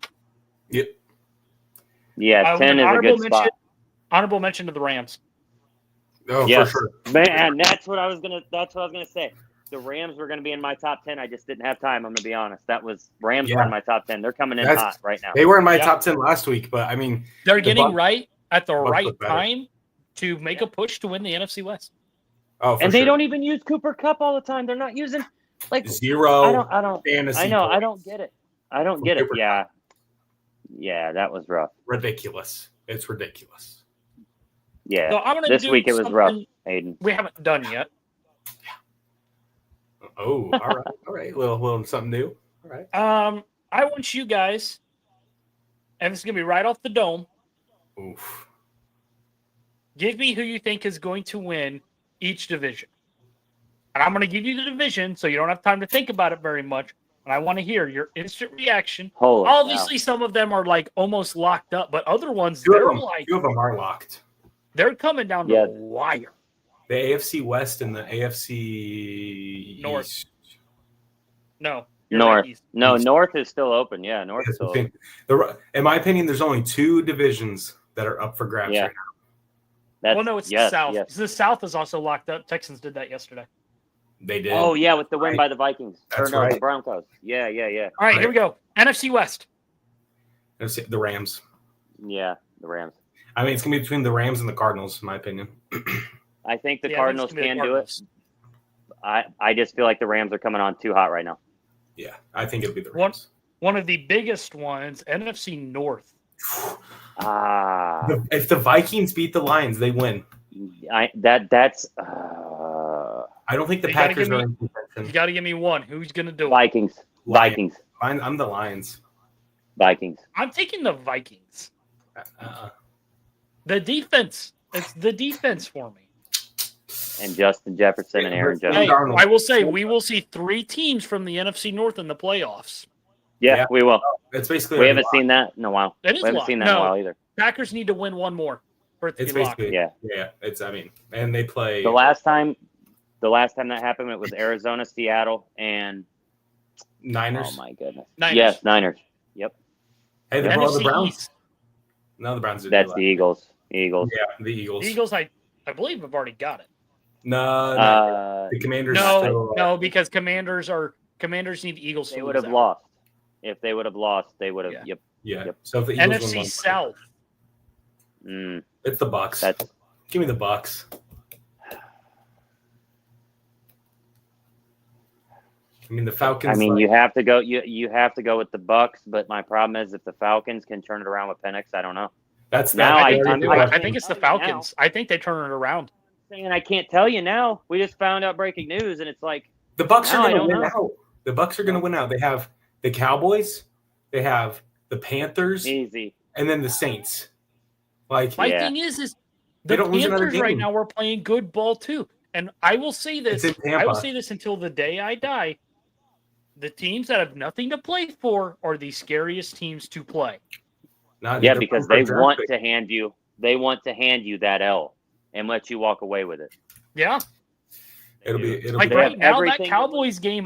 Yep. Yeah, 10 is a good spot. Honorable mention to the Rams. Oh, for sure. Man, that's what I was gonna say. The Rams were gonna be in my top 10. I just didn't have time. I'm gonna be honest. Rams were in my top 10. They're coming in hot right now. They were in my top 10 last week, but I mean, they're getting right at the right time to make a push to win the NFC West. Oh, and they don't even use Cooper Kupp all the time. They're not using like zero. I don't. Fantasy I know. points. I don't get it. I don't get it. Yeah. Yeah, that was rough. Ridiculous. It's ridiculous. Yeah. So this week it was rough, Ayden. We haven't done yet. Oh, all right. All right. Little something new. All right. I want you guys, and this is going to be right off the dome. Oof. Give me who you think is going to win each division. And I'm going to give you the division so you don't have time to think about it very much. And I want to hear your instant reaction. Obviously, some of them are like almost locked up, but other ones, few of them are locked. They're coming down to the wire. The AFC West and the AFC North. East. No. North. No, North is still open. Yeah, North is still open. In my opinion, there's only 2 divisions that are up for grabs right now. It's the South. Yes. The South is also locked up. Texans did that yesterday. They did. Oh, yeah, with the win by the Vikings. That's right. The Broncos. Yeah. All right, here we go. NFC West. The Rams. Yeah, the Rams. I mean, it's going to be between the Rams and the Cardinals, in my opinion. I think the Cardinals can do it. I just feel like the Rams are coming on too hot right now. Yeah, I think it'll be the Rams. One of the biggest ones, NFC North. If the Vikings beat the Lions, they win. I don't think the Packers are in contention. You got to give me one. Who's going to do it? Vikings. I'm the Lions. Vikings. I'm taking the Vikings. The defense. It's the defense for me. And Justin Jefferson and Aaron Jones. Hey, I will say we will see 3 teams from the NFC North in the playoffs. Yeah, we will. It's basically we haven't seen that in a while. We haven't seen that in a while either. Packers need to win one more for it to be locked. Yeah. And they play the last time that happened, it was Arizona, Seattle, and Niners. Oh my goodness. Niners. Yes, Niners. Yep. Hey, the Browns. No, the Browns didn't. That's the Eagles. Yeah, the Eagles. The Eagles, I believe, have already got it. No, the Commanders. No, because Commanders need the Eagles. They would have lost. If they would have lost, they would have. Yeah. Yep. So if the Eagles NFC South. It's the Bucks. Give me the Bucks. I mean, the Falcons. I mean, you have to go. You have to go with the Bucks, but my problem is if the Falcons can turn it around with Penix, I don't know. That's now. I think it's the Falcons. I think they turn it around. And I can't tell you now. We just found out breaking news, and it's like the Bucks are going to win out. The Bucks are going to win out. They have the Cowboys, they have the Panthers, easy, and then the Saints. Like my thing is the Panthers right now are playing good ball too. And I will say this. I will say this until the day I die. The teams that have nothing to play for are the scariest teams to play. Because they want to hand you. They want to hand you that L and let you walk away with it. Yeah. It'll be right now. That Cowboys game,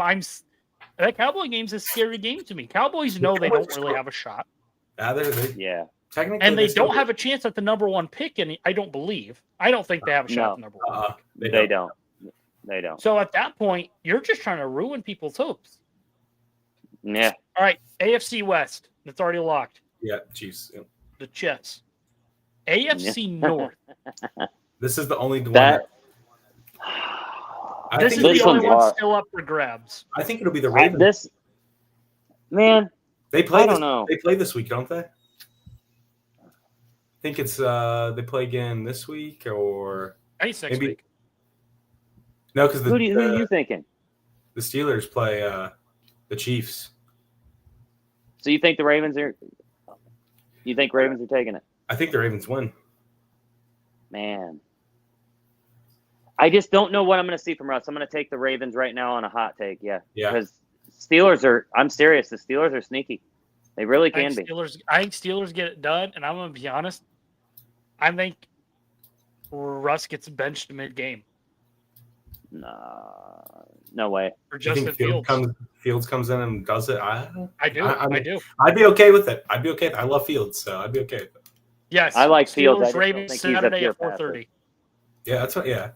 that Cowboy game's a scary game to me. Cowboys know they don't really have a shot. Yeah. Technically, and they don't have a chance at the number 1 pick. And I don't think they have a shot at the number 1 pick. They don't. They don't. So at that point, you're just trying to ruin people's hopes. Yeah. All right. AFC West. That's already locked. Yeah. Chiefs. Yeah. The Chiefs. AFC North. This is the only one. This is the only one still up for grabs. I think it'll be the Ravens. Man, They play. I don't know. They play this week, don't they? I think it's they play again this week or I think next week. No, because who are you thinking? The Steelers play the Chiefs. So you think the Ravens are? You think Ravens are taking it? I think the Ravens win. Man, I just don't know what I'm going to see from Russ. I'm going to take the Ravens right now on a hot take. Yeah. Because Steelers are. I'm serious. The Steelers are sneaky. They really can be. I think Steelers get it done, and I'm going to be honest. I think Russ gets benched mid-game. No way. For Justin Fields. Fields comes in and does it. I do. I'd be okay with it. I love Fields, so I'd be okay with it. Yes. I like Fields. Steelers Ravens Saturday at 4:30. Yeah, that's what. Yeah,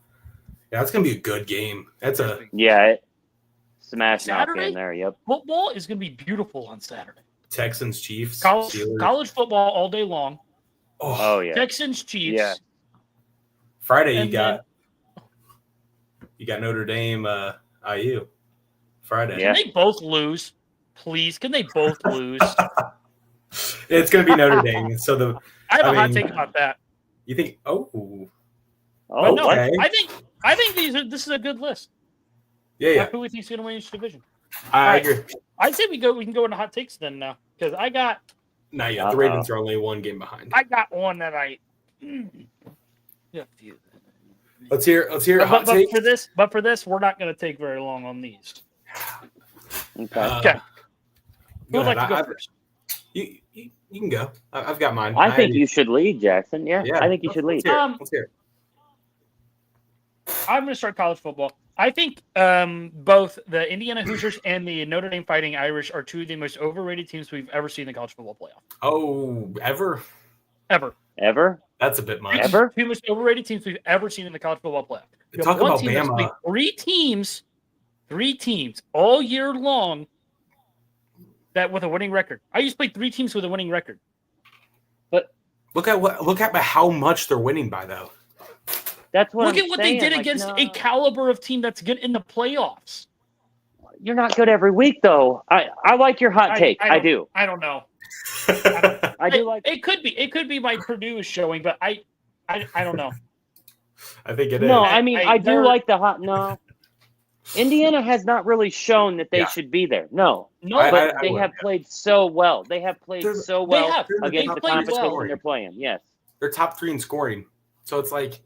that's gonna be a good game. That's a smash mouth in there. Yep. Football is gonna be beautiful on Saturday. Texans Chiefs. College football all day long. Oh yeah. Texans Chiefs. Yeah. Friday you got Notre Dame IU. Friday. Can they both lose? Please, can they both lose? It's going to be Notre Dame. So I have a hot take about that. You think? Oh, no. Okay. I think this is a good list. Yeah. Who we think is going to win each division? I agree. I'd say we can go into hot takes then now because I got. Not yet. The Ravens are only one game behind. I got one that I. Let's hear a hot take. But for this, we're not going to take very long on these. Okay. Who would like to go first? You can go. I've got mine. I think you should lead, Jackson. Yeah. I think you should lead. Let's hear it. I'm going to start college football. I think both the Indiana Hoosiers and the Notre Dame Fighting Irish are two of the most overrated teams we've ever seen in the college football playoff. Oh, ever? Ever? That's a bit much. Ever? Two most overrated teams we've ever seen in the college football playoff. Talk about Bama. Three teams all year long that with a winning record. I used to play 3 teams with a winning record. But look at how much they're winning by though. That's what. Look at what they did against a caliber of team that's good in the playoffs. You're not good every week, though. I like your hot take. I do. I don't know. I do like. It could be my Purdue is showing, but I don't know. I think it is. No, I mean I do like the hot. No, Indiana has not really shown that they should be there. No, but they have played so well. They have played so well against the competition they're playing. Yes, they're top 3 in scoring. So it's like.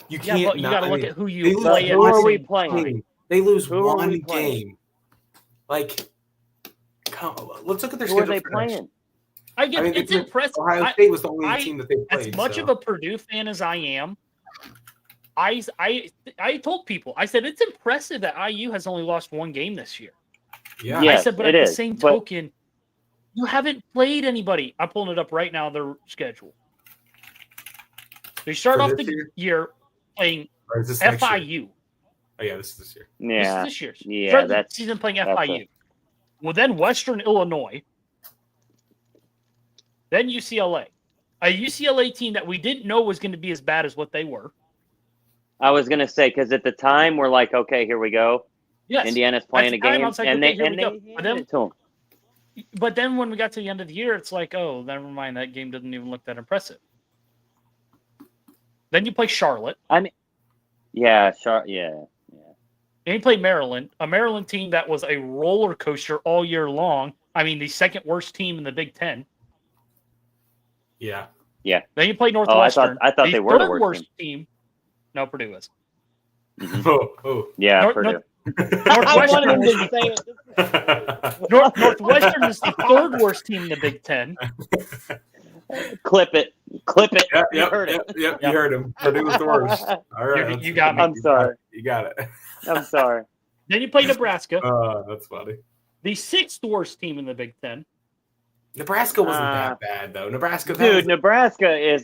You can't. But you got to look at who you play. Who are we playing? They lose one game. Like, let's look at their schedule. Who are they playing? It's impressive. Ohio State was the only team that they played. As much of a Purdue fan as I am, I told people, I said it's impressive that IU has only lost 1 game this year. Yeah, I said, but at the same token, you haven't played anybody. I'm pulling it up right now. Their schedule. They start off the year playing FIU. Oh yeah, this is this year. Yeah, this is this year's. Yeah, that's season playing FIU. Well, then Western Illinois. Then UCLA, a UCLA team that we didn't know was going to be as bad as what they were. I was going to say because at the time we're like, okay, here we go. Yes, Indiana's playing a game, and they But then when we got to the end of the year, it's like, oh, never mind. That game doesn't even look that impressive. Then you play Charlotte. And you play Maryland, a Maryland team that was a roller coaster all year long. I mean, the second worst team in the Big Ten. Yeah. Then you play Northwestern. I thought they were the worst team. No, Purdue is. Mm-hmm. Yeah, Purdue. Northwestern is the 3rd worst team in the Big Ten. Clip it. Yep, you heard him. Purdue was the worst. All right. You got me. I'm sorry. You got it. I'm sorry. Then you play Nebraska. That's funny. The 6th worst team in the Big Ten. Nebraska wasn't that bad, though. Nebraska is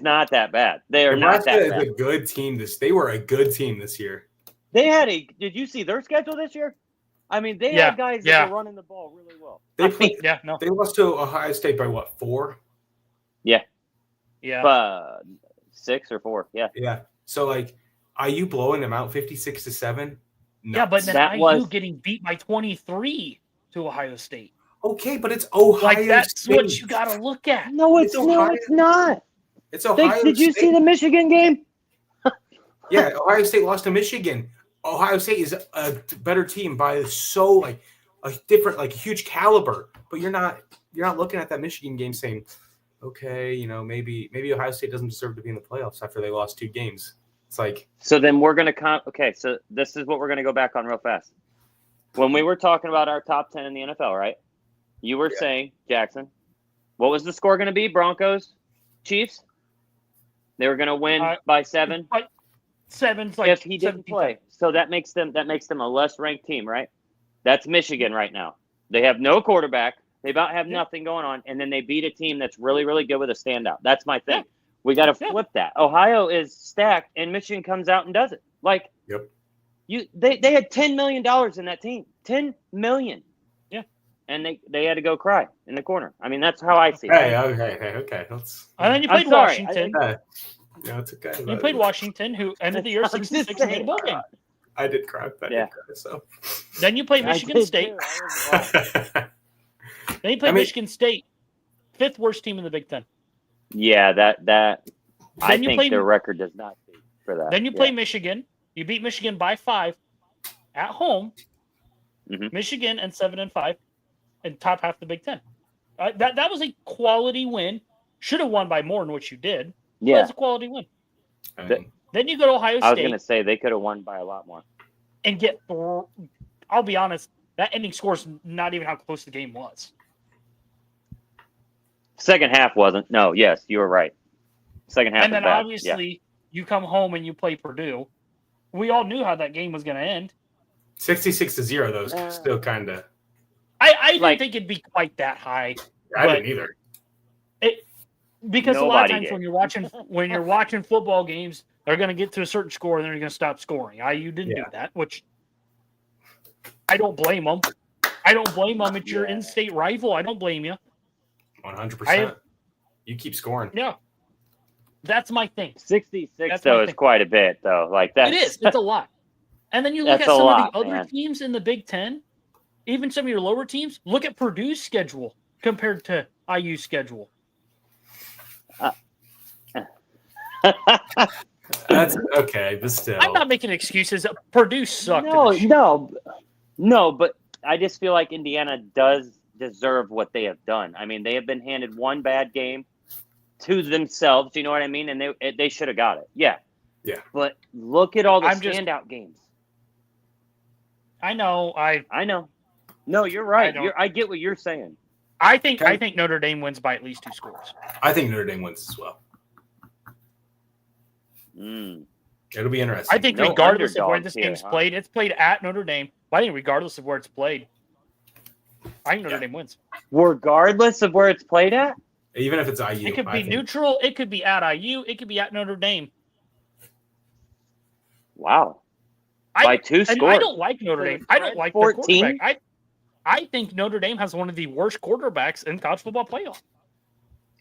not that bad. They are not that bad. Nebraska is a good team. They were a good team this year. They had did you see their schedule this year? I mean, they had guys that were running the ball really well. They lost to Ohio State by what, 4? Yeah. 6 or 4. Yeah. Yeah. So like, IU blowing them out 56-7. Yeah, but then IU getting beat by 23 to Ohio State. Okay, but it's Ohio Like that's State. what you got to look at. No, it's not. It's Ohio Did you State. see the Michigan game? Yeah, Ohio State lost to Michigan. Ohio State is a better team by a huge caliber. But you're not looking at that Michigan game saying, okay, maybe Ohio State doesn't deserve to be in the playoffs after they lost 2 games. It's like, so then we're gonna so this is what we're gonna go back on real fast. When we were talking about our top 10 in the NFL, right? You were saying, Jackson, what was the score gonna be? Broncos, Chiefs. They were gonna win by 7. 7's like if he didn't play. So that makes them a less ranked team, right? That's Michigan right now. They have no quarterback. They about have nothing going on, and then they beat a team that's really, really good with a standout. That's my thing. Yeah. We got to flip that. Ohio is stacked, and Michigan comes out and does it. Like, they had $10 million in that team. $10 million. Yeah. And they had to go cry in the corner. I mean, that's how I see it. Okay. And then you played Washington. Yeah, it's okay. You played Washington, who ended the year 6-6 and made a bowl game. I did cry. So then you play Michigan State. Then you play Michigan State, 5th worst team in the Big Ten. Yeah, that I think their record does not speak for that. Then you play Michigan. You beat Michigan by 5 at home. Mm-hmm. Michigan and 7-5, and top half the Big Ten. That was a quality win. Should have won by more than what you did. Yeah, that's a quality win. Then you go to Ohio State. I was going to say they could have won by a lot more. And get, I'll be honest, that ending score is not even how close the game was. Second half wasn't. No, yes, you were right. Second half. And then obviously you come home and you play Purdue. We all knew how that game was going to end. 66-0, though, still kind of. I didn't think it'd be quite that high. I didn't either. Because a lot of times when you're watching football games, they're going to get to a certain score and then they're going to stop scoring. IU didn't do that, which I don't blame them. I don't blame them. It's your in-state rival. I don't blame you. 100%. You keep scoring. Yeah. That's my thing. 66, though, is quite a bit, though. Like that. It is. It's a lot. And then you look at some of the other teams in the Big Ten, even some of your lower teams. Look at Purdue's schedule compared to IU's schedule. That's okay, but still. I'm not making excuses. Purdue sucked. No, but I just feel like Indiana does deserve what they have done. I mean, they have been handed one bad game to themselves. You know what I mean? And they should have got it. Yeah. But look at all the standout games. I know. I know. No, you're right. I get what you're saying. I think Notre Dame wins by at least 2 scores. I think Notre Dame wins as well. It'll be interesting. I think regardless of where this game's played, it's played at Notre Dame. But I think regardless of where it's played, I think Notre Dame wins. Regardless of where it's played at? Even if it's IU. It could be neutral. It could be at IU. It could be at Notre Dame. Wow. By 2 scores. I don't like Notre Dame. I don't like their quarterback. I think Notre Dame has one of the worst quarterbacks in college football playoff.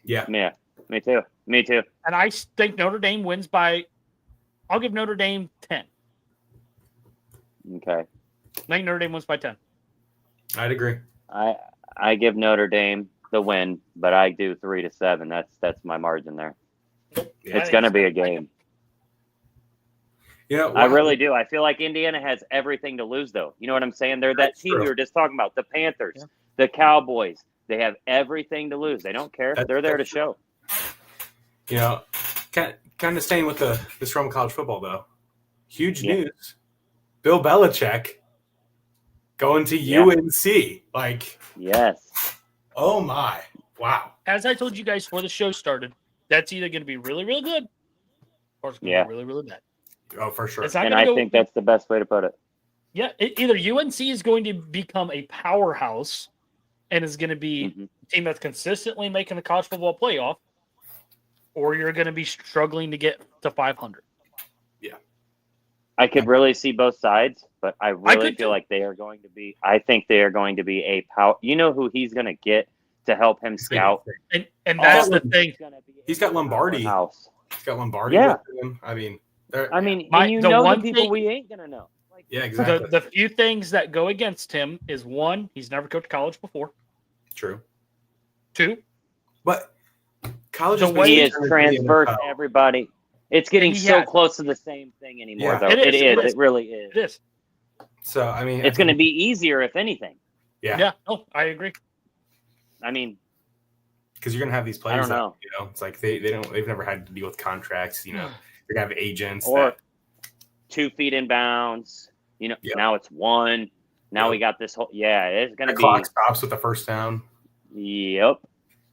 Yeah. Me too. And I think Notre Dame wins by, I'll give Notre Dame 10. Okay. I think Notre Dame wins by 10. I'd agree. I give Notre Dame the win, but I do 3-7. That's my margin there. Yeah, it's going to be a game. I really do. I feel like Indiana has everything to lose, though. You know what I'm saying? They're that team we were just talking about, the Panthers, the Cowboys. They have everything to lose. They don't care. They're there to show. Kind of staying with this realm of college football, though. Huge news. Bill Belichick going to UNC. Yes. Oh, my. Wow. As I told you guys before the show started, that's either going to be really, really good or it's going to be really, really bad. Oh, for sure. And I think that's the best way to put it. Yeah, either UNC is going to become a powerhouse and is going to be a team that's consistently making the college football playoff, or you're going to be struggling to get to 500. Yeah. I could really see both sides, but I really feel like they are going to be – I think they are going to be a power – you know who he's going to get to help him scout? And that's the thing. He's got Lombardi. He's got Lombardi with him. I mean – the people we ain't going to know. Yeah, exactly. The few things that go against him is, one, he's never coached college before. True. 2. But college he is transversed everybody. It's getting so close to the same thing anymore, though. It is. It really is. It is. So, I mean, it's going to be easier, if anything. Yeah. Yeah. Oh, I agree. I mean, because you're going to have these players. I don't know. That, it's like they've never had to deal with contracts. You're going to have agents or 2 feet in bounds. Now it's 1. Now we got this whole. Yeah, it's going to be. Clock stops with the first down. Yep,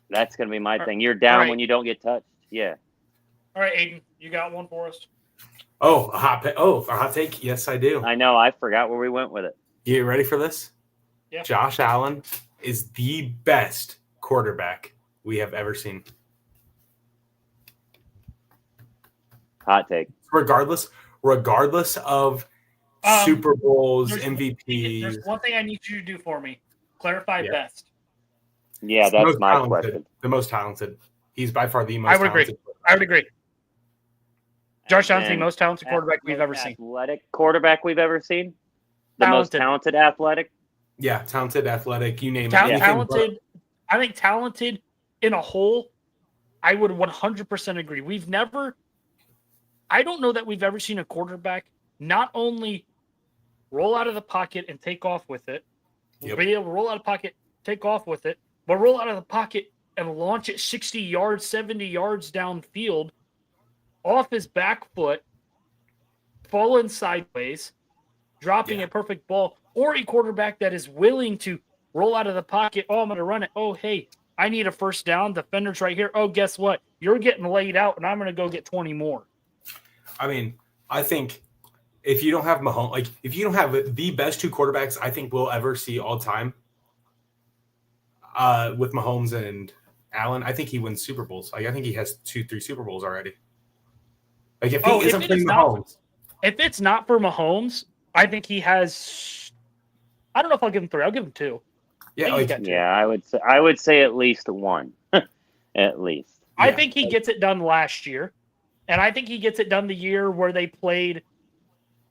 that's going to be my thing. You're down when you don't get touched. Yeah. All right, Ayden, you got one for us? Oh, a hot take? Yes, I do. I know. I forgot where we went with it. You ready for this? Yeah. Josh Allen is the best quarterback we have ever seen. Hot take. Regardless of Super Bowls, MVPs. There's one thing I need you to do for me. Clarify best. Yeah, that's my question. The most talented. He's by far the most talented. I would agree. Josh Allen's the most talented quarterback we've ever seen. Athletic quarterback we've ever seen? The most talented athletic? Yeah, talented, athletic, you name it. Talented. I think talented in a whole, I would 100% agree. I don't know that we've ever seen a quarterback not only roll out of the pocket and take off with it, be able to roll out of the pocket, take off with it, but roll out of the pocket and launch it 60 yards, 70 yards downfield off his back foot, falling sideways, dropping a perfect ball, or a quarterback that is willing to roll out of the pocket. Oh, I'm going to run it. Oh, hey, I need a first down. Defender's right here. Oh, guess what? You're getting laid out, and I'm going to go get 20 more. I mean, I think if you don't have Mahomes, if you don't have the best 2 quarterbacks I think we'll ever see all time, with Mahomes and Allen, I think he wins Super Bowls. I think he has 2-3 Super Bowls already. If he isn't playing Mahomes. If it's not for Mahomes, I think he has. I don't know if I'll give him 3. I'll give him 2. Yeah, I would say at least 1. At least. I think he gets it done last year, and I think he gets it done the year where they played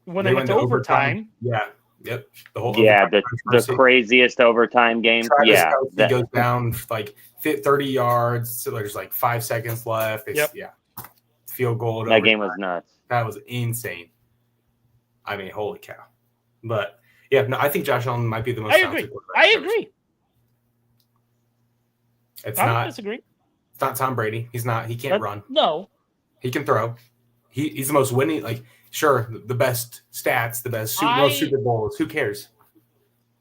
when they went to overtime. Yeah. Yep. The craziest overtime game. Travis Kelce goes down 30 yards, so there's 5 seconds left. Field goal. That game was nuts. That was insane. I mean, holy cow. But I think Josh Allen might be the most talented quarterback. I agree. I don't disagree. It's not Tom Brady. He's not. He can't run. No. He can throw. He's the most winning. Sure, the best stats, the best most Super Bowls. Who cares?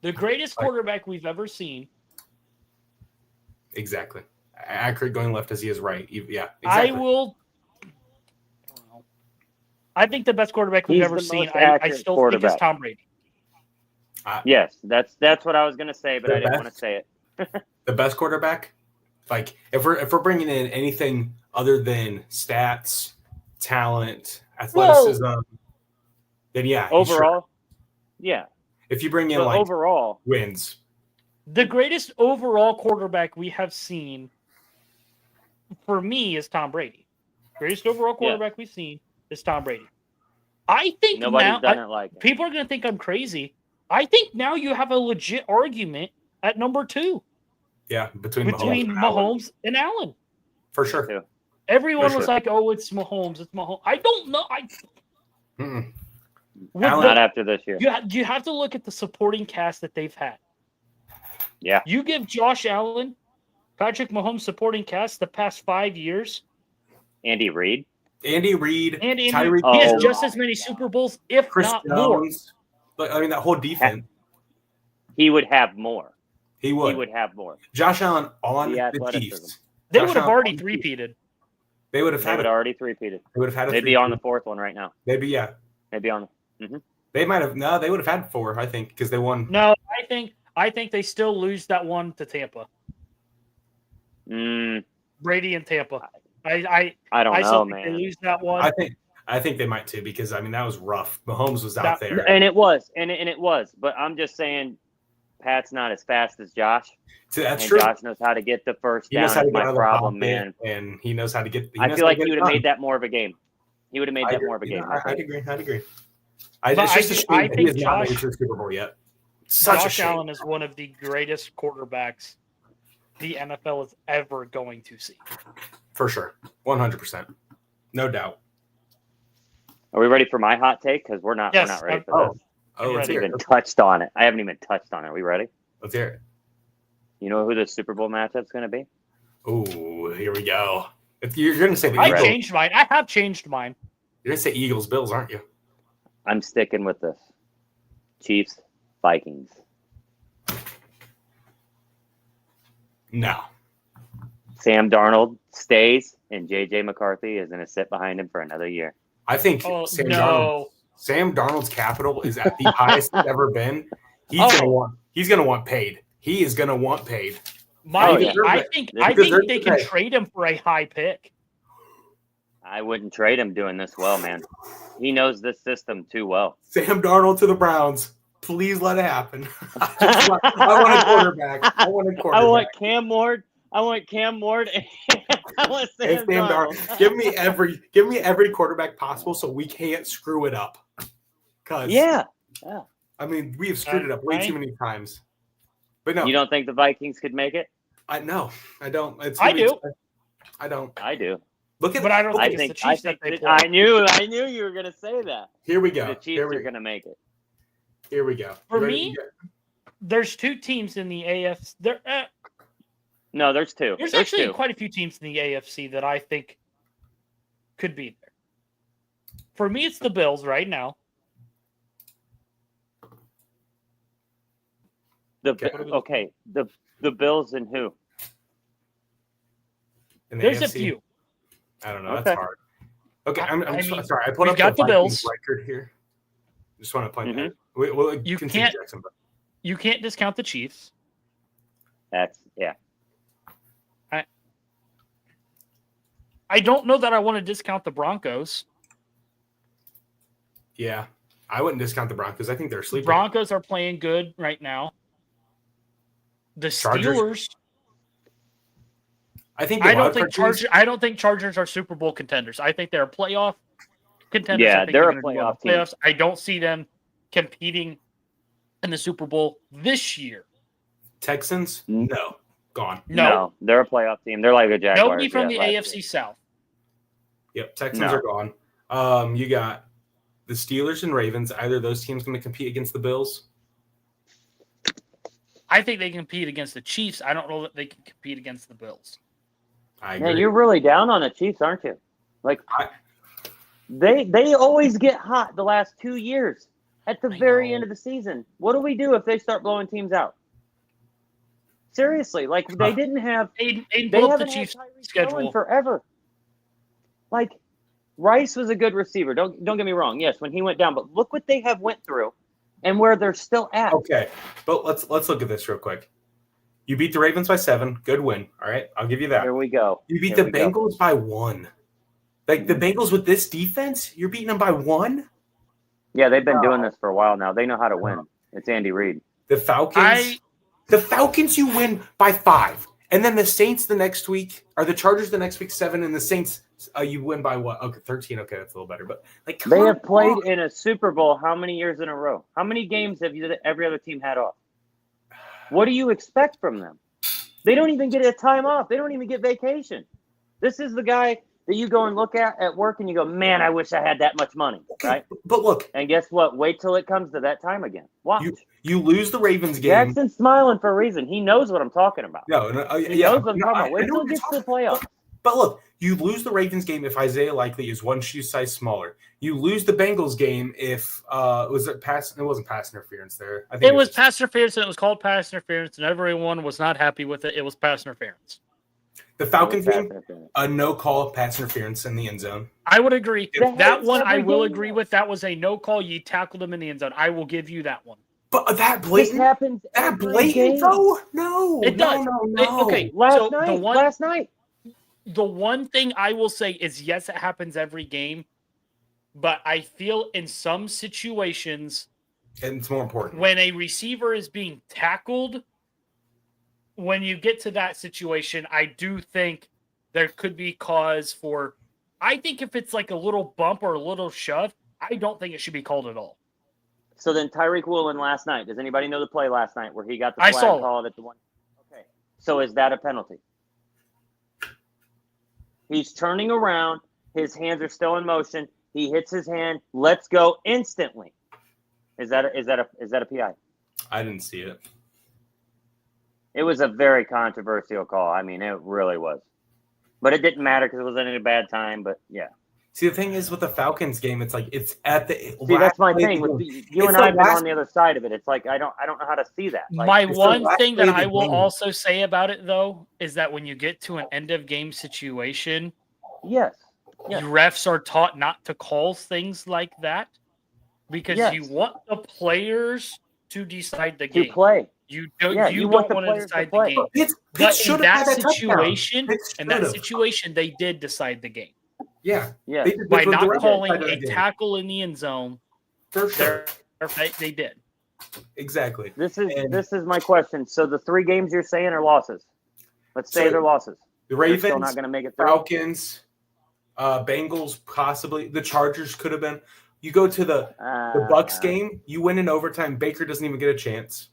The greatest quarterback we've ever seen. Exactly. Accurate going left as he is right. Yeah, exactly. I think the best quarterback we've ever seen. I still think it's Tom Brady. Yes, that's what I was going to say, but I didn't want to say it. The best quarterback, if we're bringing in anything other than stats, talent, athleticism, then overall, sure. If you bring in overall wins, the greatest overall quarterback we have seen for me is Tom Brady. Greatest overall quarterback we've seen is Tom Brady. I think nobody's done it like him. People are going to think I'm crazy. I think now you have a legit argument at number 2. Yeah, between Mahomes and Allen. For sure. Everyone was like, "Oh, it's Mahomes. It's Mahomes." I don't know. Not after this year. You have to look at the supporting cast that they've had. Yeah. You give Josh Allen, Patrick Mahomes supporting cast the past 5 years. Andy Reid. Tyreek. He has just as many Super Bowls, if Chris not Jones. More. I mean, that whole defense. He would have more. He would have more. Josh Allen on the Chiefs. They would have already three-peated. They would have already three-peated. They would have had They'd be on the 4th one right now. Maybe on the. They might have. No, they would have had 4, I think, because they won. No, I think they still lose that one to Tampa. Brady and Tampa. I don't know, man. They lose that one. I think they might too, because that was rough. Mahomes was out there, and it was. But I'm just saying, Pat's not as fast as Josh. So that's true. Josh knows how to get the first down. That's my problem, man. And he knows how to get. I feel like he would have made that more of a game. He would have made that more of a game. I'd agree. It's just a shame he has not made it to the Super Bowl yet. Josh Allen is one of the greatest quarterbacks the NFL is ever going to see. For sure. 100%. No doubt. Are we ready for my hot take? Because we're not ready for this. Oh, let's hear it. Touched on it. I haven't even touched on it. Are we ready? Let's hear it. You know who the Super Bowl matchup's going to be? Oh, here we go. If you're going to say the I Eagles. changed mine. I have changed mine. You're going to say Eagles, Bills, aren't you? I'm sticking with this. Chiefs, Vikings. No. Sam Darnold stays, and J.J. McCarthy is going to sit behind him for another year. I think Sam Darnold's capital is at the highest it's ever been. He's going to want paid. He is going to want paid. I think they can trade him for a high pick. I wouldn't trade him doing this well, man. He knows this system too well. Sam Darnold to the Browns. Please let it happen. I want a quarterback. I want Cam Ward. I want Sam Darnold. Give me every quarterback possible so we can't screw it up. Yeah. I mean, we have screwed it up way too many times. But no. You don't think the Vikings could make it? No, I don't. I do. I do. Look at. But I don't think it's the Chiefs that they play. I knew you were going to say that. Here we go. The Chiefs are going to make it. Here we go. For me, there's two teams in the AFC. No, there's two. There's actually quite a few teams in the AFC that I think could be there. For me, it's the Bills right now. The Bills and who? There's a few. I don't know. That's hard. Okay, I'm sorry. I put up the Bills record here. Just want to point that. You can't discount the Chiefs. I don't know that I want to discount the Broncos. Yeah, I wouldn't discount the Broncos. I think they're sleeping. Broncos are playing good right now. The Steelers. I don't think Chargers are Super Bowl contenders. I think they're playoff contenders. Yeah, they're a playoff team. Playoffs. I don't see them competing in the Super Bowl this year. Texans? No. Gone. No, they're a playoff team. They're like a Jaguars. Nobody from the AFC South. Yep, Texans are gone. You got the Steelers and Ravens. Either of those teams going to compete against the Bills? I think they can compete against the Chiefs. I don't know that they can compete against the Bills. I agree. Man, you're really down on the Chiefs, aren't you? They always get hot the last 2 years at the very end of the season. What do we do if they start blowing teams out? Seriously, they didn't have they haven't the Chiefs schedule forever. Rice was a good receiver. Don't get me wrong. Yes, when he went down, but look what they have went through and where they're still at. Okay, but let's look at this real quick. You beat the Ravens by 7. Good win. All right, I'll give you that. Here we go. You beat the Bengals by 1. The Bengals with this defense, you're beating them by 1? Yeah, they've been doing this for a while now. They know how to win. It's Andy Reid. The Falcons, you win by 5. And then the Saints the next week, or the Chargers the next week, 7, and the Saints, you win by what? Okay, 13. Okay, that's a little better. But they have played in a Super Bowl how many years in a row? How many games have every other team had off? What do you expect from them? They don't even get a time off. They don't even get vacation. This is the guy that you go and look at work and you go, man, I wish I had that much money, right? But look. And guess what? Wait till it comes to that time again. Watch. You lose the Ravens game. Jackson's smiling for a reason. He knows what I'm talking about. He knows what I'm talking about. Wait till it gets to the playoffs. But look, you lose the Ravens game if Isaiah Likely is one shoe size smaller. You lose the Bengals game if it wasn't pass interference there. I think it was pass interference, and it was called pass interference, and everyone was not happy with it. It was pass interference. The Falcons game, a no call pass interference in the end zone. I would agree. That one I will agree with. That was a no call. You tackled him in the end zone. I will give you that one. But that blatant happens. That blatant though? No. It does. No. Okay. Last night. The one thing I will say is, yes, it happens every game, but I feel in some situations, and it's more important when a receiver is being tackled. When you get to that situation, I do think there could be cause for. I think if it's like a little bump or a little shove, I don't think it should be called at all. So then Tyreek Woolen last night. Does anybody know the play last night where he got the flag called at the one? Okay. So is that a penalty? He's turning around. His hands are still in motion. He hits his hand. Let's go instantly. Is that a PI? I didn't see it. It was a very controversial call. I mean, it really was. But it didn't matter because it wasn't a bad time. But yeah. See, the thing is with the Falcons game, it's like it's at the. See, that's my thing. You and I have been on the other side of it. It's like I don't know how to see that. Like, my one thing that I will also say about it though is that when you get to an end of game situation, yes. refs are taught not to call things like that because you want the players to decide the game. To play. You don't want to decide the game. But in that situation, they did decide the game. Yeah. By not calling a tackle in the end zone, for sure, they did. Exactly. This is my question. So the 3 games you're saying are losses. Let's say they're losses. The Ravens, still not going to make it through. Falcons, Bengals, possibly. The Chargers could have been. You go to the Bucs game, you win in overtime. Baker doesn't even get a chance.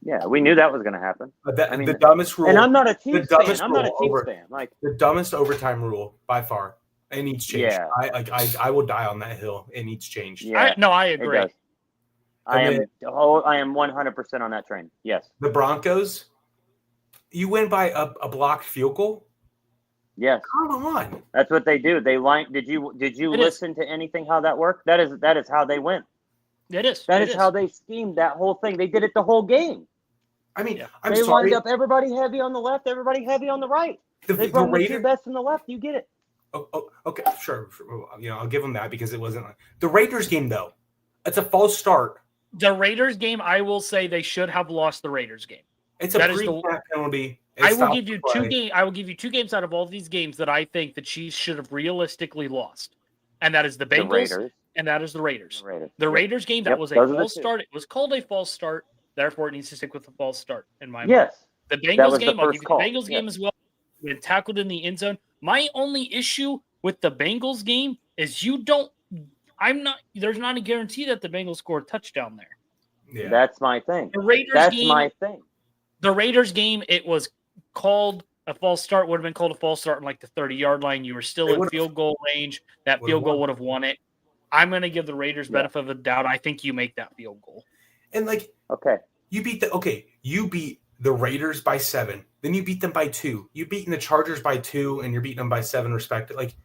Yeah, we knew that was going to happen. The dumbest rule. And I'm not a Chiefs fan. I'm not a Chiefs fan. Like the dumbest overtime rule by far. It needs changed. Yeah. I will die on that hill. It needs changed. Yeah. I agree. I am 100% on that train. Yes. The Broncos, you win by a blocked field goal? Yes. Come on. That's what they do. They line. Did you listen to anything how that worked? That is how they win. It is. That is how they schemed that whole thing. They did it the whole game. I mean, they lined up everybody heavy on the left, everybody heavy on the right. They brought the 2 best in the left. You get it. Oh, okay, sure. I'll give them that because it wasn't the Raiders game though. It's a false start. The Raiders game, I will say they should have lost the Raiders game. It's a pre-snap penalty. I will give you 2 games. I will give you 2 games out of all these games that I think the Chiefs should have realistically lost, and that is the Bengals and that is the Raiders. The Raiders game that was a false start. It was called a false start. Therefore, it needs to stick with the false start in my mind. Yes. The Bengals game, I'll give you the Bengals game as well. Been tackled in the end zone. My only issue with the Bengals game is there's not a guarantee that the Bengals score a touchdown there. Yeah. That's my thing. The Raiders game, it was called a false start, would have been called a false start in like the 30-yard line. You were still in field goal range. That field goal would have won it. I'm going to give the Raiders benefit of the doubt. I think you make that field goal. And you beat the Raiders by 7. Then you beat them by 2. You've beaten the Chargers by 2, and you're beating them by 7, respectively.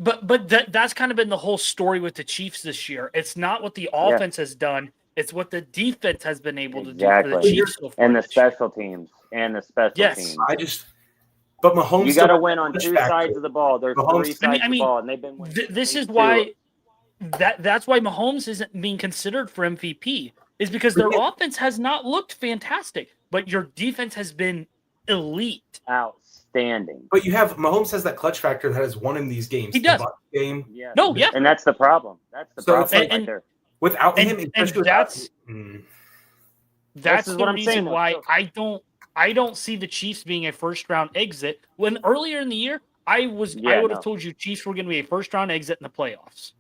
But that's kind of been the whole story with the Chiefs this year. It's not what the offense has done; it's what the defense has been able to do for the Chiefs so far. And the special teams. Yes, But Mahomes, you got to win on 2 sides of the ball. There's 3 sides of the ball, and they've been winning. This is why. That's why Mahomes isn't being considered for MVP, is because their offense has not looked fantastic, but your defense has been elite. Outstanding. But Mahomes has that clutch factor that has won in these games. He does. The Bucs game. Yeah. No, yeah. And that's the problem. That's the problem right there. Without him, that's the reason why I don't see the Chiefs being a first-round exit. When earlier in the year, I would have told you Chiefs were going to be a first-round exit in the playoffs.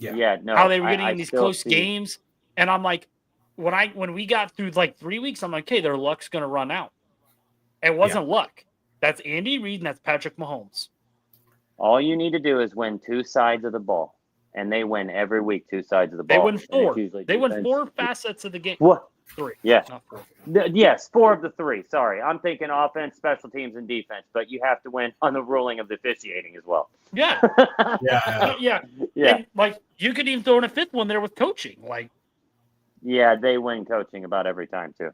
How they were getting in these close games, and I'm like, when we got through like 3 weeks, I'm like, hey, their luck's going to run out. It wasn't luck. That's Andy Reid and that's Patrick Mahomes. All you need to do is win 2 sides of the ball, and they win every week 2 sides of the ball. They win 4. They win 4 facets of the game. What? 3. Yeah. Not 4. Yes, 4 of the 3. Sorry, I'm thinking offense, special teams, and defense. But you have to win on the ruling of the officiating as well. Yeah. Yeah. And, like, you could even throw in a 5th one there with coaching. Like, yeah, they win coaching about every time too.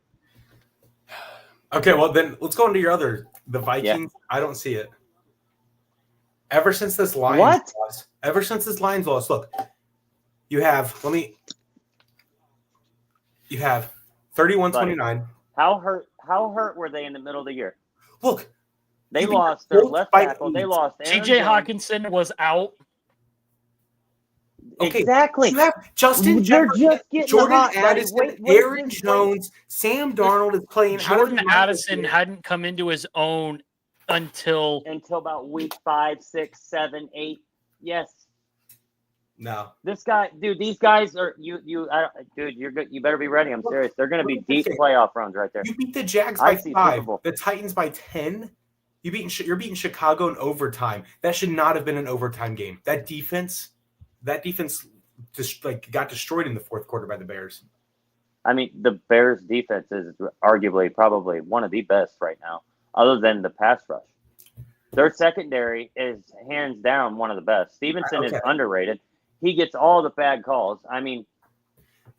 Okay, well then let's go into the Vikings. Yeah. I don't see it. Ever since this Lions loss, look, you have 31-29. How hurt were they in the middle of the year? Look, they lost their left tackle. They lost TJ Hawkinson was out. Okay, exactly. You have Justin Jefferson, Jordan Addison, Aaron Jones, Sam Darnold is playing. Jordan Addison hadn't come into his own until about week 5, 6, 7, 8. Yes. No. This guy, dude. These guys are dude. You're good. You better be ready. I'm serious. They're going to be deep playoff runs right there. You beat the Jags by 5, the Titans by 10. You're beating Chicago in overtime. That should not have been an overtime game. That defense just got destroyed in the fourth quarter by the Bears. I mean, the Bears' defense is arguably probably one of the best right now, other than the pass rush. Their secondary is hands down one of the best. Stevenson is underrated. He gets all the bad calls. I mean,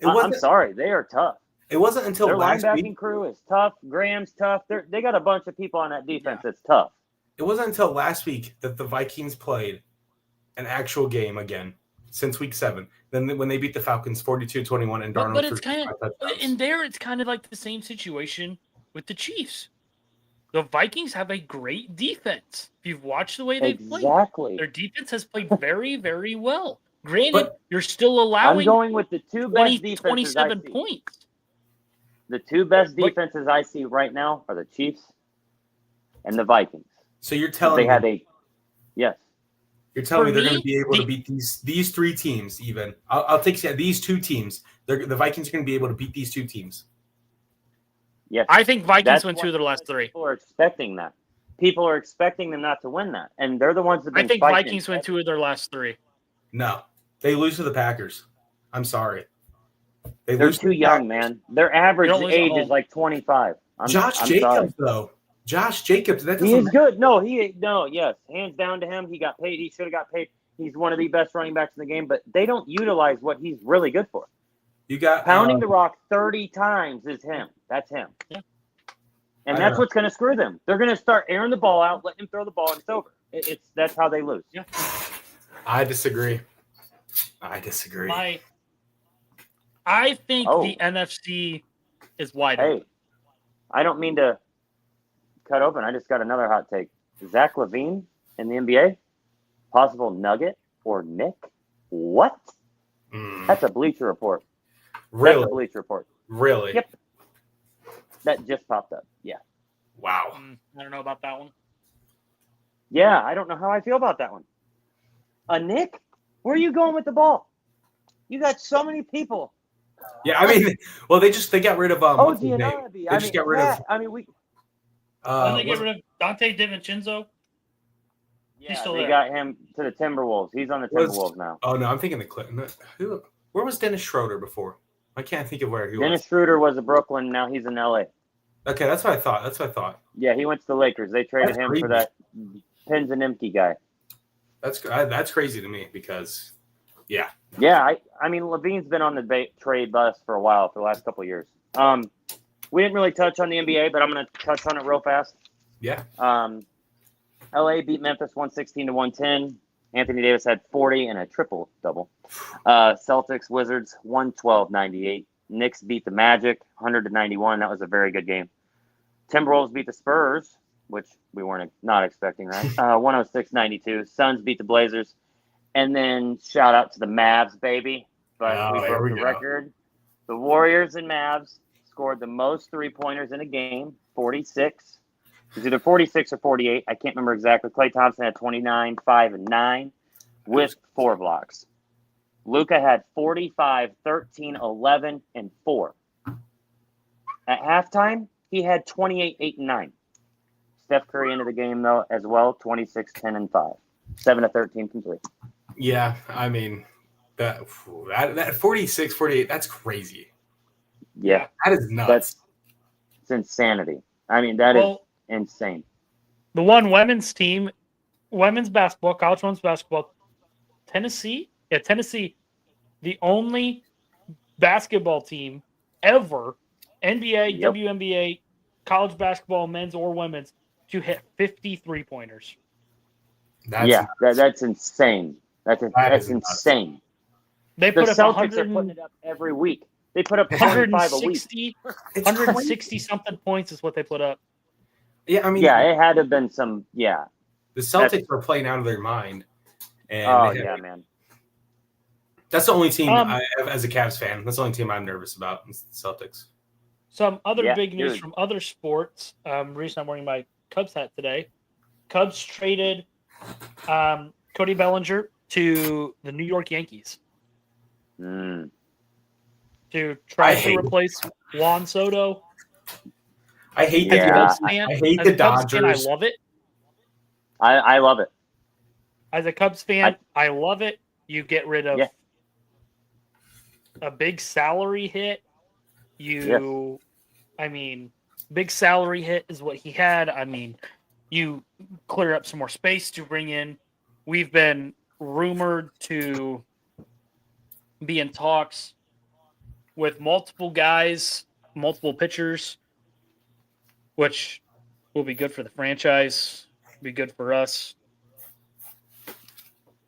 I'm sorry, they are tough. It wasn't until their last linebacking week. crew is tough. Graham's tough. They got a bunch of people on that defense that's tough. It wasn't until last week that the Vikings played an actual game again since week 7. Then when they beat the Falcons 42-21 and Darnold. But it's kind of it's kind of like the same situation with the Chiefs. The Vikings have a great defense. If you've watched the way they've played, their defense has played very, very well. Granted, you're still allowing. I'm going with the two best defenses 27 points. The two best defenses I see right now are the Chiefs and the Vikings. So you're telling me yes. You're telling me they're going to be able to beat these 3 teams even. I'll take these 2 teams. The Vikings are going to be able to beat these 2 teams. Yes. I think Vikings win 2 of their last 3. People are expecting that. People are expecting them not to win that. And they're the ones that I think Vikings win 2 of their last 3. No. They lose to the Packers. I'm sorry. They're too young, man. Their average age is like 25. Josh Jacobs, though. Josh Jacobs. He is good. Yes. Hands down to him. He got paid. He should have got paid. He's one of the best running backs in the game, but they don't utilize what he's really good for. You got pounding the rock 30 times is him. That's him. Yeah. And that's what's going to screw them. They're going to start airing the ball out, let him throw the ball, and it's over. That's how they lose. Yeah. I disagree. I think the NFC is wide open. I don't mean to cut open. I just got another hot take. Zach LaVine in the NBA? Possible Nugget or Nick? What? That's a Bleacher Report. Really? That's a Bleacher Report. Really? Yep. That just popped up. Yeah. Wow. I don't know about that one. Yeah, I don't know how I feel about that one. A Nick? Where are you going with the ball? You got so many people. Yeah, I mean, well, they got rid of got rid of. They get rid of Dante DiVincenzo. Yeah, they got him to the Timberwolves. He's on the Timberwolves now. Oh no, I'm thinking the Clippers. Where was Dennis Schroeder before? I can't think of where he was. Dennis Schroeder was in Brooklyn. Now he's in LA. Okay, that's what I thought. Yeah, he went to the Lakers. They traded him for that Pins and Empty guy. That's crazy to me because, yeah. Yeah, I mean, Levine's been on the trade bus for a while, for the last couple of years. We didn't really touch on the NBA, but I'm going to touch on it real fast. Yeah. LA beat Memphis 116-110. Anthony Davis had 40 and a triple-double. Celtics, Wizards 112-98. Knicks beat the Magic 100-91. That was a very good game. Timberwolves beat the Spurs, which we weren't not expecting, right? 106-92. Suns beat the Blazers. And then shout out to the Mavs, baby. But we broke the record. The Warriors and Mavs scored the most three-pointers in a game, 46. It was either 46 or 48. I can't remember exactly. Klay Thompson had 29, 5, and 9 with 4 blocks. Luka had 45, 13, 11, and 4. At halftime, he had 28, 8, and 9. Steph Curry into the game, though, as well, 26, 10, and 5. 7 of 13 from 3. Yeah, I mean, that 46, 48, that's crazy. Yeah. That is nuts. It's insanity. I mean, that is insane. The one women's team, women's basketball, college women's basketball, Tennessee, the only basketball team ever, NBA, WNBA, college basketball, men's or women's, to hit 50 3-pointers. That's insane. That's insane. They put up Celtics are putting it up every week. They put up 25 a week. 160 something points is what they put up. Yeah, I mean, it had to have been some. Yeah, the Celtics are playing out of their mind. And man. That's the only team I have as a Cavs fan. That's the only team I'm nervous about. It's the Celtics. Some other big news from other sports. Reason I'm wearing my Cubs hat today. Cubs traded Cody Bellinger to the New York Yankees Mm. to try to replace Juan Soto. I hate Yeah. the Cubs fan, I hate as the a Cubs Dodgers. fan, I love it. I love it. As a Cubs fan, I love it. You get rid of a big salary hit. I mean, big salary hit is what he had. I mean, you clear up some more space to bring in. We've been rumored to be in talks with multiple guys, multiple pitchers, which will be good for the franchise, be good for us.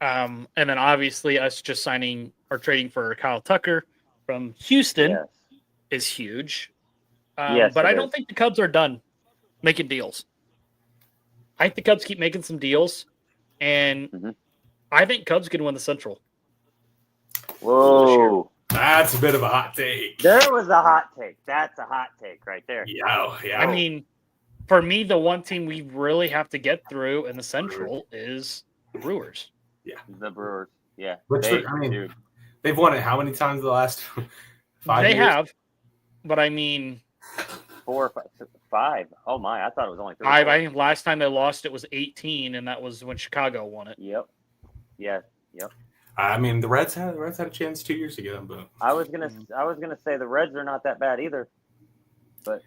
And then obviously us just signing or trading for Kyle Tucker from Houston is huge. But I don't think the Cubs are done making deals. I think the Cubs keep making some deals, and I think Cubs can win the Central. Whoa. That's a bit of a hot take. There was a hot take. That's a hot take right there. Yeah. I mean, for me, the one team we really have to get through in the Central is the Brewers. Yeah. The Brewers. Yeah. They've won it how many times the last 5 years? They have, but I mean... 4 or 5. Oh, my. I thought it was only 3. I think last time they lost it was 18, and that was when Chicago won it. Yep. Yeah. Yep. I mean, the Reds had a chance 2 years ago, but I was gonna say the Reds are not that bad either, but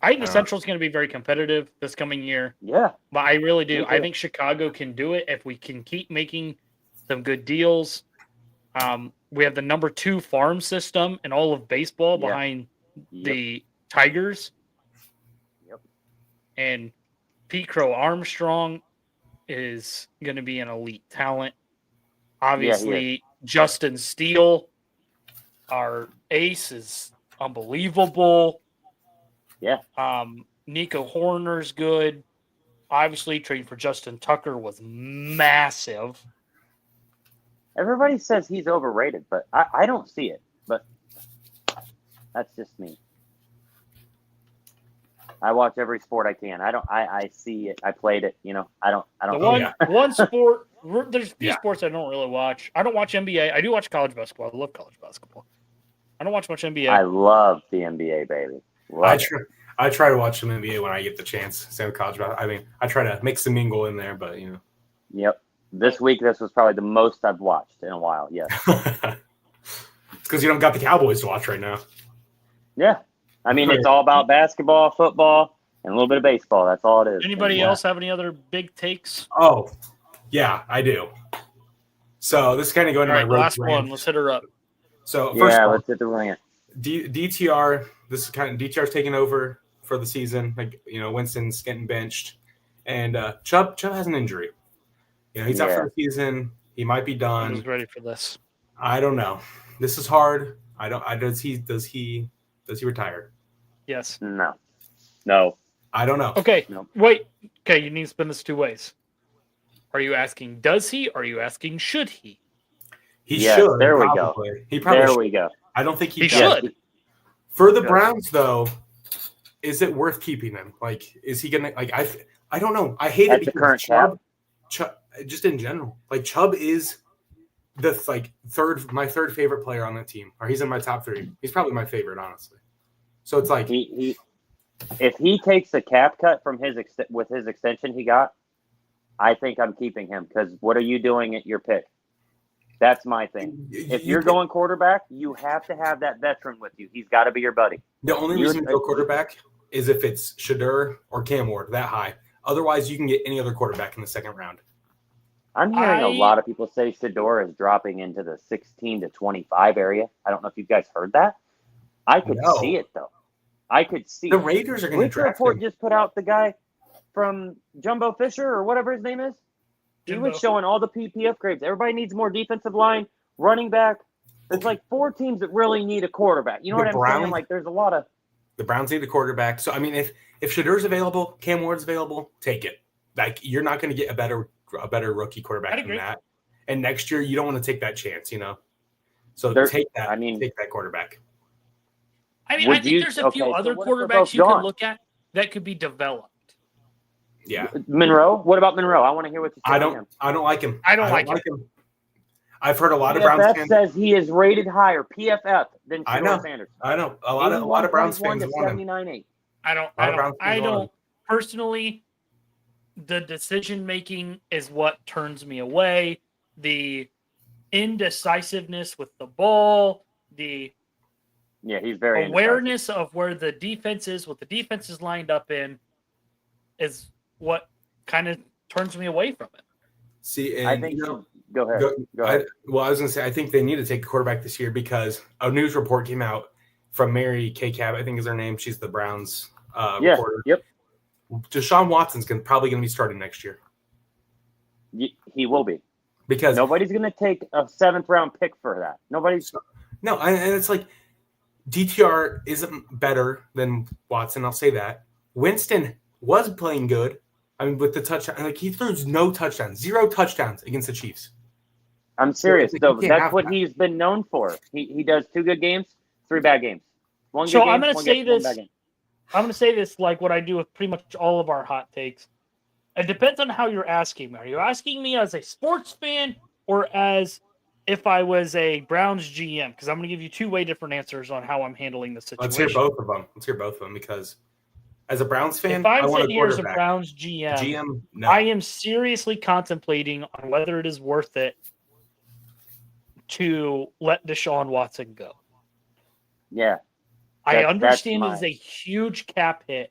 I think the Central is going to be very competitive this coming year. Yeah, but I really do. I think Chicago can do it if we can keep making some good deals. We have the number 2 farm system in all of baseball behind the Tigers. Yep. And Pete Crow Armstrong is going to be an elite talent. Obviously, Justin Steele, our ace, is unbelievable. Yeah. Nico Horner's good. Obviously, trading for Justin Tucker was massive. Everybody says he's overrated, but I don't see it. But that's just me. I watch every sport I can. I see it. I played it. You know. I don't. One sport. There's a few sports I don't really watch. I don't watch NBA. I do watch college basketball. I love college basketball. I don't watch much NBA. I love the NBA, baby. I try to watch some NBA when I get the chance. Same with college basketball. I mean, I try to mix the mingle in there, but you know. Yep. This week, this was probably the most I've watched in a while. Yes. It's because you don't got the Cowboys to watch right now. Yeah. I mean, it's all about basketball, football, and a little bit of baseball. That's all it is. Anybody else have any other big takes? Oh, yeah, I do. So this is kind of going to my last one. Let's hit her up. So first of all, let's hit the rant. DTR. This is DTR's taking over for the season. Like Winston's getting benched, and Chubb has an injury. He's out for the season. He might be done. He's ready for this. I don't know. This is hard. Does he retire? Yes. No. I don't know. Okay. No. Wait. Okay, you need to spin this 2 ways. Are you asking does he, or are you asking should he? He should. There we probably. go. He probably there should. we go. I don't think he should. For the Browns, though, is it worth keeping him? Like, is he gonna I don't know. I hate it because Chubb, just in general. Like Chubb is my third favorite player on the team, or he's in my top 3. He's probably my favorite, honestly. So it's like if he takes a cap cut from with his extension he got, I think I'm keeping him because what are you doing at your pick? That's my thing. If you're going quarterback, you have to have that veteran with you. He's got to be your buddy. The only reason to go quarterback is if it's Shedeur or Cam Ward that high. Otherwise, you can get any other quarterback in the second round. I'm hearing a lot of people say Shedeur is dropping into the 16 to 25 area. I don't know if you guys heard that. I could see it, though. I could see the Raiders are going to draft him. Just put out the guy from Jumbo Fisher or whatever his name is. He was showing all the PP upgrades. Everybody needs more defensive line, running back. There's like 4 teams that really need a quarterback. You know what I'm saying? Like there's a lot of the Browns need a quarterback. So I mean, if Shadeur's available, Cam Ward's available, take it. Like you're not going to get a better rookie quarterback than that. And next year you don't want to take that chance, So take that. Take that quarterback. I think there's a few other quarterbacks you can look at that could be developed. Yeah. Monroe? What about Monroe? I want to hear what you say. I don't like him. I don't like him. I've heard a lot of PFF Browns fans says he is rated higher, PFF, than Shedeur Sanders. I know. A lot of Browns fans want him. 79.8. I don't personally. The decision making is what turns me away. The indecisiveness with the ball, the he's very awareness of where the defense is, what the defense is lined up in, is what kind of turns me away from it. See, and I think go ahead. Go ahead. I was going to say, I think they need to take a quarterback this year because a news report came out from Mary Kay Cab, I think is her name. She's the Browns reporter. Yep. Deshaun Watson's probably going to be starting next year. He will be. Because nobody's going to take a 7th round pick for that. No, and it's like DTR isn't better than Watson. I'll say that. Winston was playing good. I mean, with the touchdown, like he throws no touchdowns, 0 touchdowns against the Chiefs. I'm serious, though. That's what he's been known for. He does 2 good games, 3 bad games. I'm going to say this. I'm going to say this like what I do with pretty much all of our hot takes. It depends on how you're asking me. Are you asking me as a sports fan or as if I was a Browns GM? Because I'm going to give you 2 way different answers on how I'm handling the situation. Let's hear both of them. Because as a Browns fan, if I'm sitting here as a Browns GM, no. I am seriously contemplating on whether it is worth it to let Deshaun Watson go. Yeah. I understand it's a huge cap hit.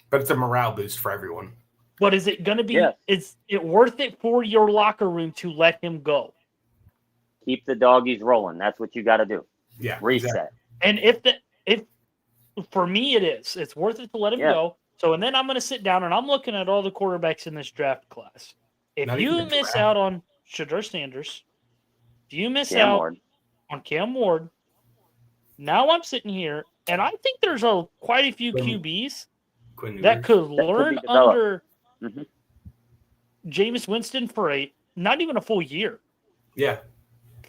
But it's a morale boost for everyone. But is it going to be, is it worth it for your locker room to let him go? Keep the doggies rolling. That's what you got to do. Yeah. Reset. Exactly. And if for me it is, it's worth it to let him go. So, and then I'm going to sit down and I'm looking at all the quarterbacks in this draft class. If you miss out on Shedeur Sanders, if you miss out on Cam Ward, now I'm sitting here and I think there's quite a few QBs that could learn under Jameis Winston for not even a full year. Yeah.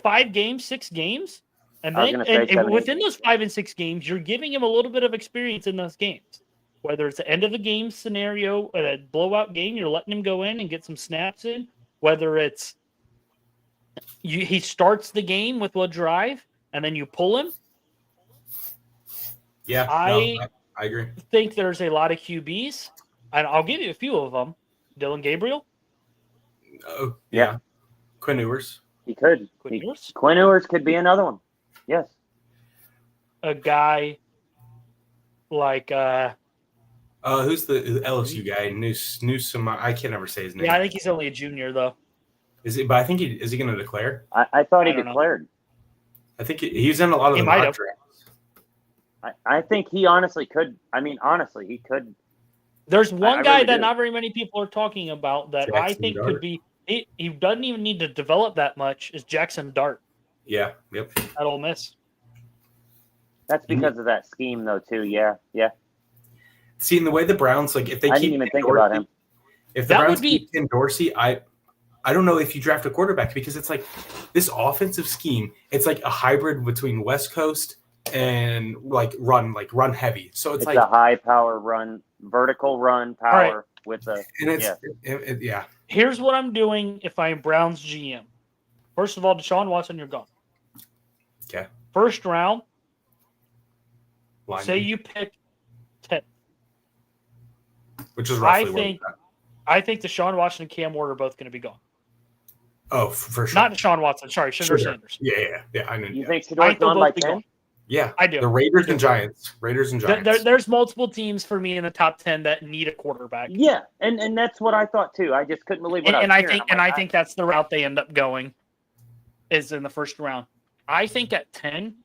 5 games, 6 games. And then and within those 5 and 6 games, you're giving him a little bit of experience in those games. Whether it's an end of the game scenario, a blowout game, you're letting him go in and get some snaps in. Whether it's he starts the game with a drive and then you pull him. Yeah, I agree. I think there's a lot of QBs, and I'll give you a few of them. Dylan Gabriel. Oh, yeah. Quinn Ewers. He could. Quinn Ewers could be another one. Yes. A guy like who's the LSU guy? Newsom. I can't ever say his name. Yeah, I think he's only a junior though. Is it? But I think is he going to declare? I thought he declared. I think he's in a lot of the mock drafts. I think he honestly could. I mean, honestly, he could. There's one guy that not very many people are talking about that I think could be. He doesn't even need to develop that much. Is Jackson Dart? Yeah. Yep. At Ole Miss. That's because of that scheme, though, too. Yeah. See, in the way the Browns, like, if they I didn't even think about him. If the Browns keep Tim Dorsey, I don't know if you draft a quarterback because it's like this offensive scheme. It's like a hybrid between West Coast and run heavy. So it's like a high power run, vertical run power with a. And it's yeah. Here's what I'm doing if I'm Browns GM. First of all, Deshaun Watson, you're gone. Okay. First round. Lineman. Say you pick 10. Which is roughly I think Deshaun Watson and Cam Ward are both going to be gone. Oh, for sure. Not Deshaun Watson. Sorry, Shedeur Sanders. Yeah. I know. You think Shedur's gone by 10? Yeah, I do. The Raiders and Giants. There's multiple teams for me in the top 10 that need a quarterback. Yeah, and that's what I thought too. I just couldn't believe what I was hearing. I think that's the route they end up going, is in the first round. I think at 10,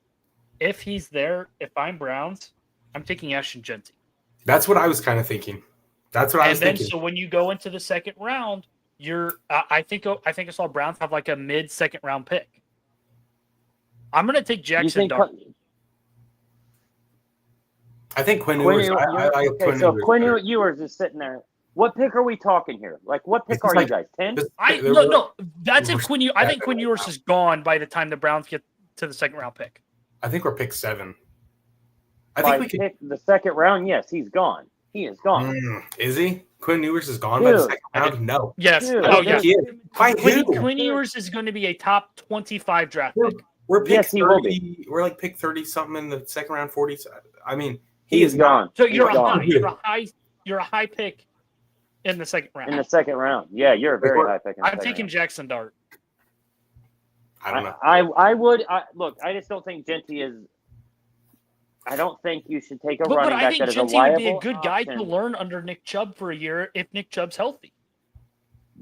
if he's there, if I'm Browns, I'm taking Ashton Jeanty. That's what I was kind of thinking. That's what I was thinking. So when you go into the second round, I think I saw Browns have like a mid-second round pick. I'm going to take Jackson Dart. I think Quinn Ewers. Quinn Ewers is sitting there. What pick are we talking here? Like, what pick are you guys? 10? No. That's if Quinn. I think Quinn Ewers is gone by the time the Browns get to the second round pick. I think we're pick 7. I think we could pick the second round. Yes, he's gone. He is gone. Is he? Quinn Ewers is gone by the second round? No. Yes. Dude, Oh, yes. By who? Quinn Ewers is going to be a top 25 draft pick. We're pick Yes, he will 30. We're like pick 30 something in the second round, 40. I mean, he He's is gone. So You're you're a high pick in the second round. in the second round. Yeah, you're a very high pick. I'm taking Jackson Dart. I don't know. I would look. I just don't think Genty is. I don't think you should take a running But I back think that is a Genty would be a liable good guy to option. learn under Nick Chubb for a year if Nick Chubb's healthy.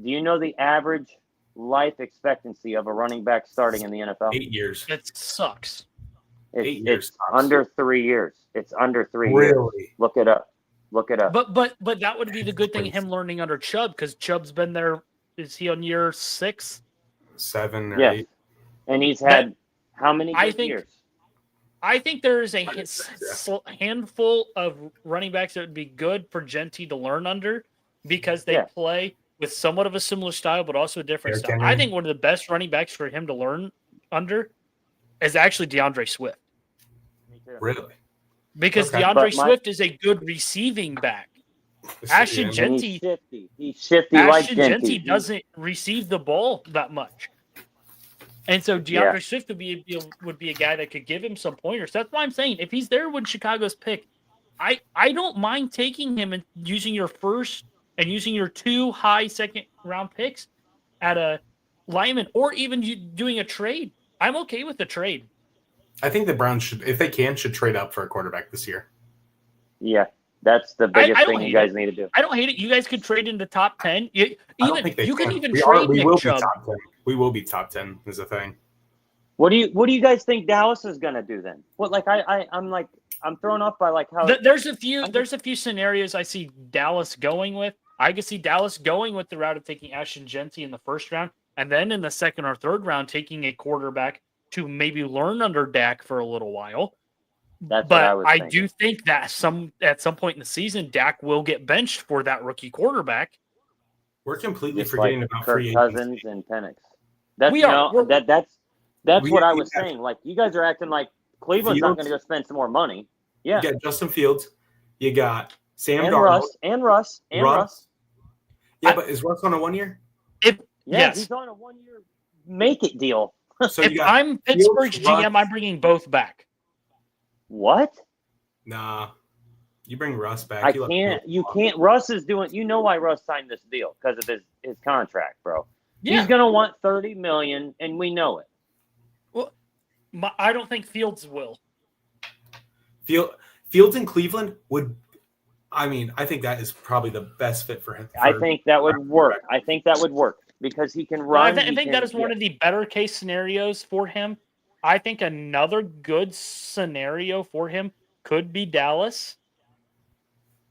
Do you know the average life expectancy of a running back starting in the NFL? 8 years. It sucks. 8 years. It's under 3 years. It's under 3 years. Really? Look it up. But that would be the good thing, him learning under Chubb, because Chubb's been there. Is he on year 6? 7 or Yes. 8. And he's had how many years? I think there is a handful of running backs that would be good for Genty to learn under because they play with somewhat of a similar style, but also a different style. I think one of the best running backs for him to learn under is actually DeAndre Swift. Me too. Really? Because DeAndre Swift is a good receiving back. Ashton Genty, he's shifty like Genty doesn't receive the ball that much. And so DeAndre Swift would be a guy that could give him some pointers. That's why I'm saying if he's there when Chicago's pick, I don't mind taking him and using your first and using your 2 high second round picks at a lineman, or even doing a trade. I'm okay with the trade. I think the Browns should, if they can, trade up for a quarterback this year. Yeah, that's the biggest thing you guys need to do. I don't hate it. You guys could trade into top 10. You can even we trade we Nick will Chubb. Be top 10. We will be top 10 is the thing. What do you guys think Dallas is gonna do then? What I'm thrown off by like how there's a few scenarios I see Dallas going with. I could see Dallas going with the route of taking Ashton Genty in the first round, and then in the second or third round taking a quarterback to maybe learn under Dak for a little while. That's what I was thinking. do think that at some point in the season, Dak will get benched for that rookie quarterback. We're completely Just forgetting like about Kirk free Cousins agency. and Penix. That's We what I have- was saying. Like you guys are acting like Cleveland's not going to go spend some more money. Yeah, You got Justin Fields. You got Sam and Darnold. Russ. Yeah, but is Russ on a 1 year? Yes. He's on a 1 year make it deal. So If I'm Pittsburgh's GM, I'm bringing both back. What? Nah. You bring Russ back. I can't. You can't. Russ is doing. You know why Russ signed this deal because of his contract, bro. Yeah. He's gonna want $30 million, and we know it. Well, I don't think Fields will. Fields in Cleveland would. I mean, I think that is probably the best fit for him. I think that would work. Because he can run. I think that is one of the better case scenarios for him. I think another good scenario for him could be Dallas.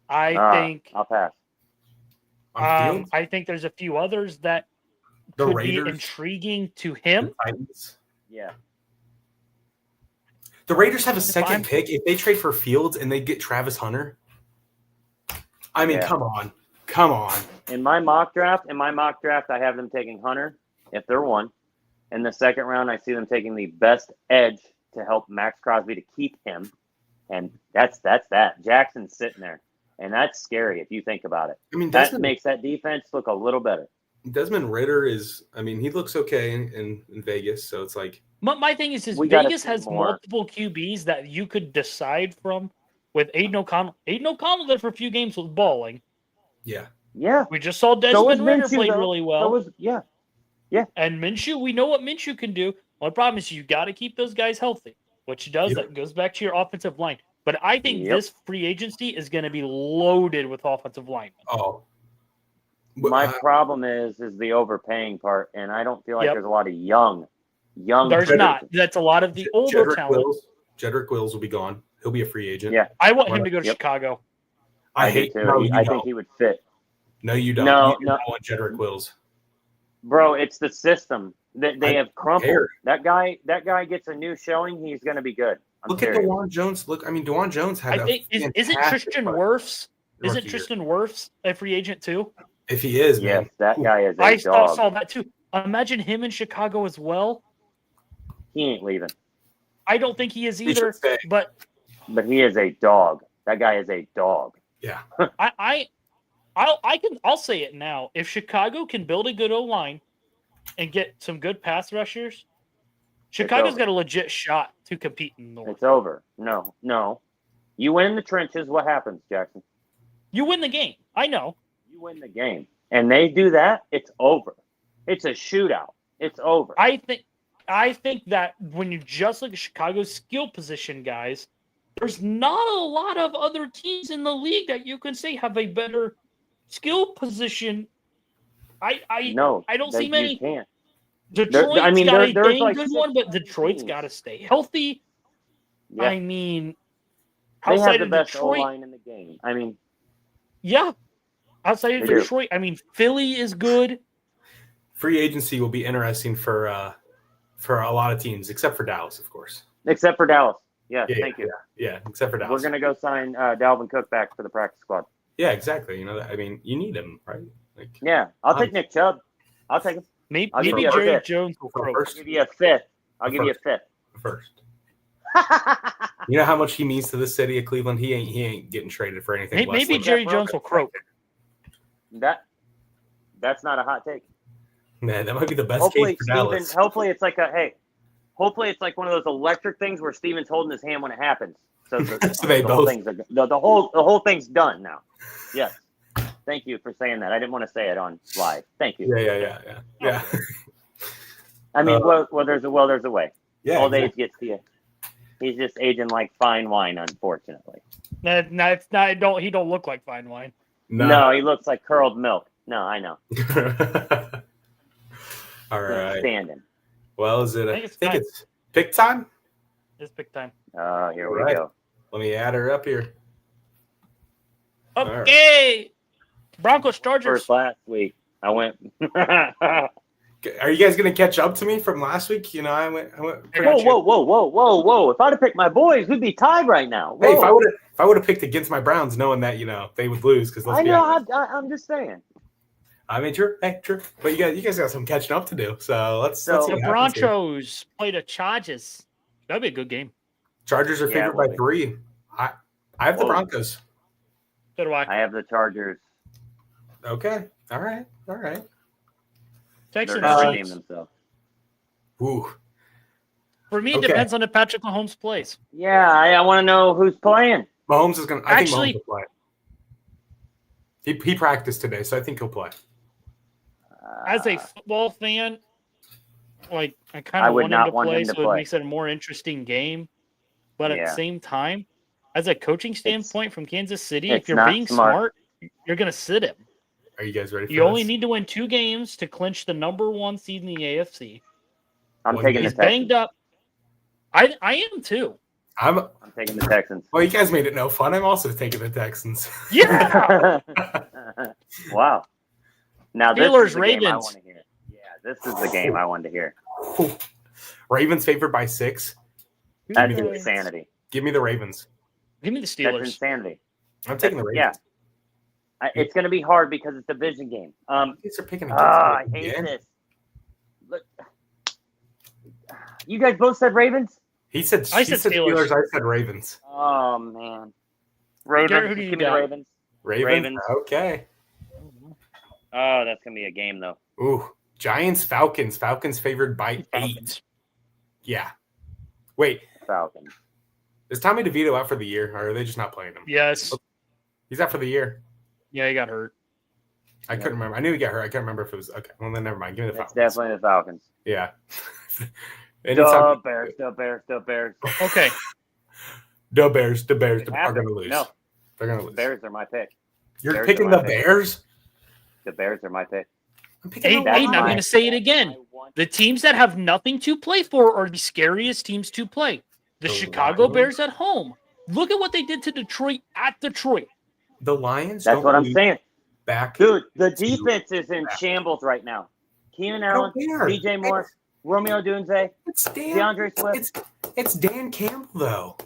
I'll pass. I think there's a few others that could be intriguing to him. Yeah. The Raiders have a second pick. If they trade for Fields and they get Travis Hunter, I mean, come on. In my mock draft, I have them taking Hunter if they're 1. In the second round, I see them taking the best edge to help Max Crosby to keep him, and that's that. Jackson's sitting there, and that's scary if you think about it. I mean, that makes that defense look a little better. Desmond Ridder is. I mean, he looks okay in Vegas, so it's like. My thing is Vegas has multiple QBs that you could decide from. With Ayden O'Connell. Ayden O'Connell there for a few games was balling. Yeah. Yeah. We just saw Desmond Ridder played really well. Yeah. And Minshew, we know what Minshew can do. One problem is you got to keep those guys healthy, which does. That goes back to your offensive line. But I think this free agency is going to be loaded with offensive linemen. Oh. My problem is the overpaying part, and I don't feel like there's a lot of young. There's not. That's a lot of the older talent. Jedrick Wills will be gone. He'll be a free agent. Yeah, I want him to go to Chicago. I think he would fit. No, you don't. No, you don't want Jedrick Wills. Bro, it's the system that they have crumpled. That guy gets a new showing. He's going to be good. Look at DeJuan Jones. DeJuan Jones had. I think isn't Tristan Wirfs? Isn't Tristan Wirfs a free agent too? If he is, man. Yes, that guy is. I saw that too. Imagine him in Chicago as well. He ain't leaving. I don't think he is either. But he is a dog. That guy is a dog. Yeah. I'll say it now. If Chicago can build a good O-line and get some good pass rushers, Chicago's got a legit shot to compete in the North. It's over. No. You win in the trenches, what happens, Jackson? You win the game. I know. You win the game. And they do that, it's over. It's a shootout. It's over. I think that when you just look at Chicago's skill position, guys, there's not a lot of other teams in the league that you can say have a better skill position. I don't see many. You can't. Detroit's got a dang like good one, but Detroit's got to stay healthy. Yeah. I mean, they outside have the of best Detroit, O-line in the game. I mean, yeah. Outside of Detroit, I mean, Philly is good. Free agency will be interesting for a lot of teams, except for Dallas, of course. Except for Dallas. Yeah, thank you. Yeah, except for Dallas. We're going to go sign Dalvin Cook back for the practice squad. Yeah, exactly. You need him, right? Like, yeah, I'll take Nick Chubb. I'll take him. Maybe Jerry Jones will croak. I'll give you a fifth. Give you a fifth. First. You know how much he means to the city of Cleveland? He ain't getting traded for anything. Maybe Jerry Jones will croak. That's not a hot take. Man, that might be the best case for Dallas. Hopefully it's like one of those electric things where Steven's holding his hand when it happens. So the whole thing's done now. Yes. Thank you for saying that. I didn't want to say it on live. Thank you. Yeah. I mean, well, there's a way. Yeah. Old age gets to you. He's just aging like fine wine, unfortunately. No, it's not. He don't look like fine wine. No, he looks like curled milk. No, I know. All right. Standing. Well, is it? I think it's pick time. It's pick time. Here we go. Let me add her up here. Okay. Right. Broncos Chargers. First last week, I went. Are you guys gonna catch up to me from last week? You know, I went. Whoa! If I'd have picked my boys, we'd be tied right now. Whoa. Hey, if I would have picked against my Browns, knowing that they would lose, because I'm just saying. I mean, true. Hey, true. But you guys got some catching up to do. So let's see. The Broncos play the Chargers. That'd be a good game. Chargers are favored by 3. I have the Broncos. So do I. I have the Chargers. Okay. All right. Texans redeem themselves. Ooh. For me, it depends on if Patrick Mahomes plays. Yeah, I want to know who's playing. Mahomes is going to – I think Mahomes will play. He practiced today, so I think he'll play. As a football fan, like I kind of want him to play, so it makes it a more interesting game. But at the same time, as a coaching standpoint from Kansas City, if you're being smart, you're going to sit him. Are you guys ready for this? You only need to win 2 games to clinch the number 1 seed in the AFC. I'm taking the Texans. Banged up. I am too. I'm taking the Texans. Well, you guys made it no fun. I'm also taking the Texans. Yeah. Wow. Now this Steelers, is the Ravens. game I want to hear. Yeah, this is the game I wanted to hear. Ravens favored by 6. That's insanity. Give me the Ravens. Give me the Steelers. That's insanity. I'm taking the Ravens. Yeah. It's going to be hard because it's a division game. These are picking I hate this. Look, you guys both said Ravens? I said Steelers. I said Ravens. Oh, man. Ravens. Give me the Ravens. Ravens. Okay. Oh, that's going to be a game, though. Ooh. Giants, Falcons. Falcons favored by 8. Yeah. Wait. Falcons. Is Tommy DeVito out for the year, or are they just not playing him? Yes. He's out for the year. Yeah, he got hurt. I couldn't remember. I knew he got hurt. I can't remember if it was okay. Well, then never mind. Give me the Falcons. It's definitely the Falcons. Yeah. The Bears. Okay. The Bears are going to lose. No. They're going to lose. Bears are my pick. You're picking the Bears? The Bears are my pick. Aiden, I'm going to say it again. The teams that have nothing to play for are the scariest teams to play. The Chicago Bears at home. Look at what they did to Detroit at Detroit. The Lions. That's what I'm saying. Back, dude. The defense is in shambles right now. Keenan Allen, DJ Moore, Romeo Dunze, DeAndre Swift. It's Dan Campbell though.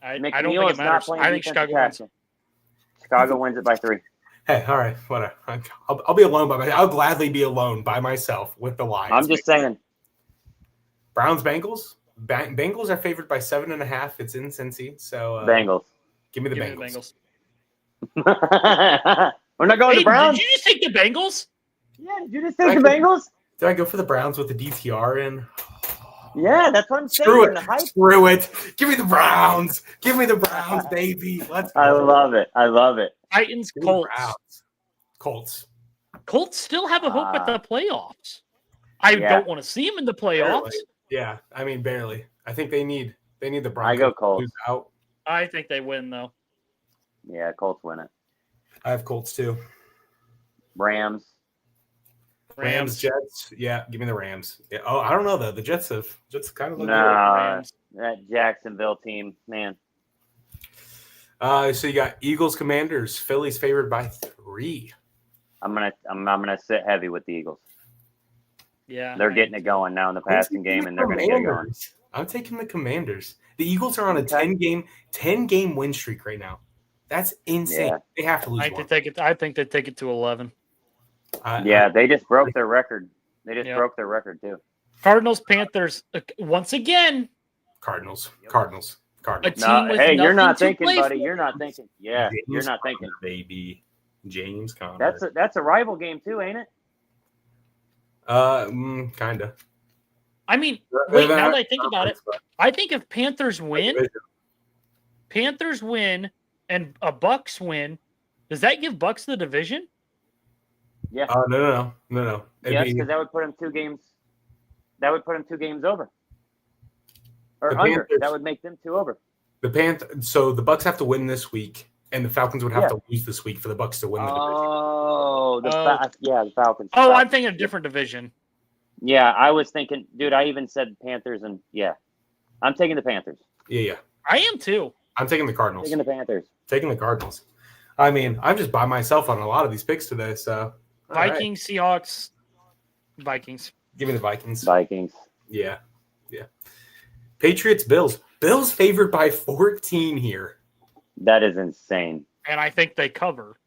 I don't think it matters. I think Chicago wins. Chicago wins it by 3. Hey, all right, whatever. I'll be alone by myself. I'll gladly be alone by myself with the Lions. I'm just saying. Browns, Bengals. Bengals are favored by 7.5. It's in Cincy, so Bengals. Give me the Bengals. We're not going to the Browns. Did you just take the Bengals? Yeah, did you just take the Bengals? Did I go for the Browns with the DTR in? Yeah, that's what I'm saying. Screw it. Give me the Browns. Give me the Browns, baby. Let's go. I love it. Titans, Colts. Colts still have a hope at the playoffs. I don't want to see them in the playoffs. Barely. Yeah, I mean barely. I think they need the Broncos. I go Colts. Out. I think they win though. Yeah, Colts win it. I have Colts too. Rams, Jets. Yeah, give me the Rams. Yeah. Oh, I don't know though. The Jets kind of look good. That Jacksonville team, man. So you got Eagles, Commanders. Philly's favored by 3. I'm gonna sit heavy with the Eagles. Yeah, they're getting it going now in the passing game, and they're gonna get going. I'm taking the Commanders. The Eagles are on a 10-game win streak right now. That's insane. Yeah. They have to lose. I think they take it to 11. They just broke their record. They just broke their record too. Cardinals, Panthers, once again. Cardinals. You're not thinking, buddy. You're not thinking. Yeah, you're not thinking, baby. James Conner. That's a rival game too, ain't it? Kinda. I mean, wait. Now that I think about it, I think if Panthers win, and a Bucks win, does that give Bucks the division? Yeah. No. Yes, because that would put them 2 games. That would put them 2 games over. Or under. Panthers, that would make them 2 over. So the Bucks have to win this week, and the Falcons would have to lose this week for the Bucks to win the division. The Falcons. Oh, I'm thinking a different division. Yeah, I was thinking, dude. I even said Panthers, and I'm taking the Panthers. Yeah. I am too. I'm taking the Cardinals. Taking the Panthers. Taking the Cardinals. I mean, I'm just by myself on a lot of these picks today. So Vikings, Seahawks, Vikings. Give me the Vikings. Yeah. Patriots, Bills. Bills favored by 14 here. That is insane. And I think they cover.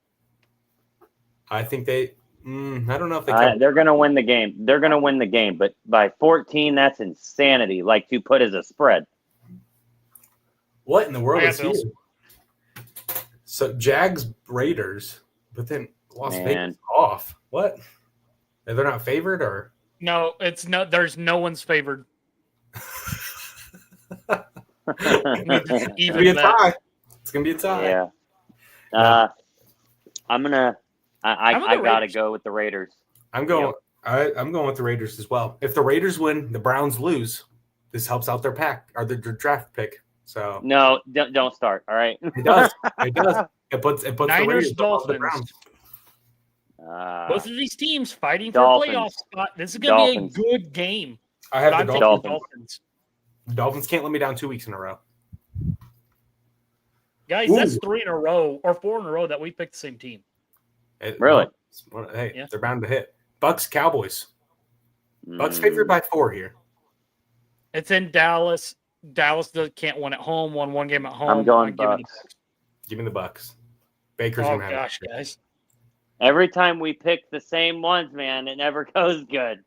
I think they. I don't know if they cover. They're going to win the game. They're going to win the game, but by 14, that's insanity. Like to put as a spread. What in the world is here? So Jags, Raiders, but then Las Vegas off. What? They're not favored, or no? It's no. There's no one's favored. It's gonna be a tie. It's gonna be a tie. Yeah. I'm gonna. I gotta go with the Raiders. I'm going. I'm going with the Raiders as well. If the Raiders win, the Browns lose. This helps out their their draft pick. So no, don't start. All right. It does. It does. It puts Niners, the Raiders above the Dolphins. Browns. Both of these teams fighting Dolphins. for a playoff spot. This is going to be a good game. I have the Dolphins. The Dolphins can't let me down 2 weeks in a row. Guys, that's 3 in a row or 4 in a row that we picked the same team. Really? Hey, they're bound to hit. Bucks, Cowboys. Bucks favored by 4 here. It's in Dallas. Dallas can't win at home. Won 1 game at home. I'm going Bucks. Give me the Bucks. Baker's oh, gonna have gosh, guys. Every time we pick the same ones, man, it never goes good.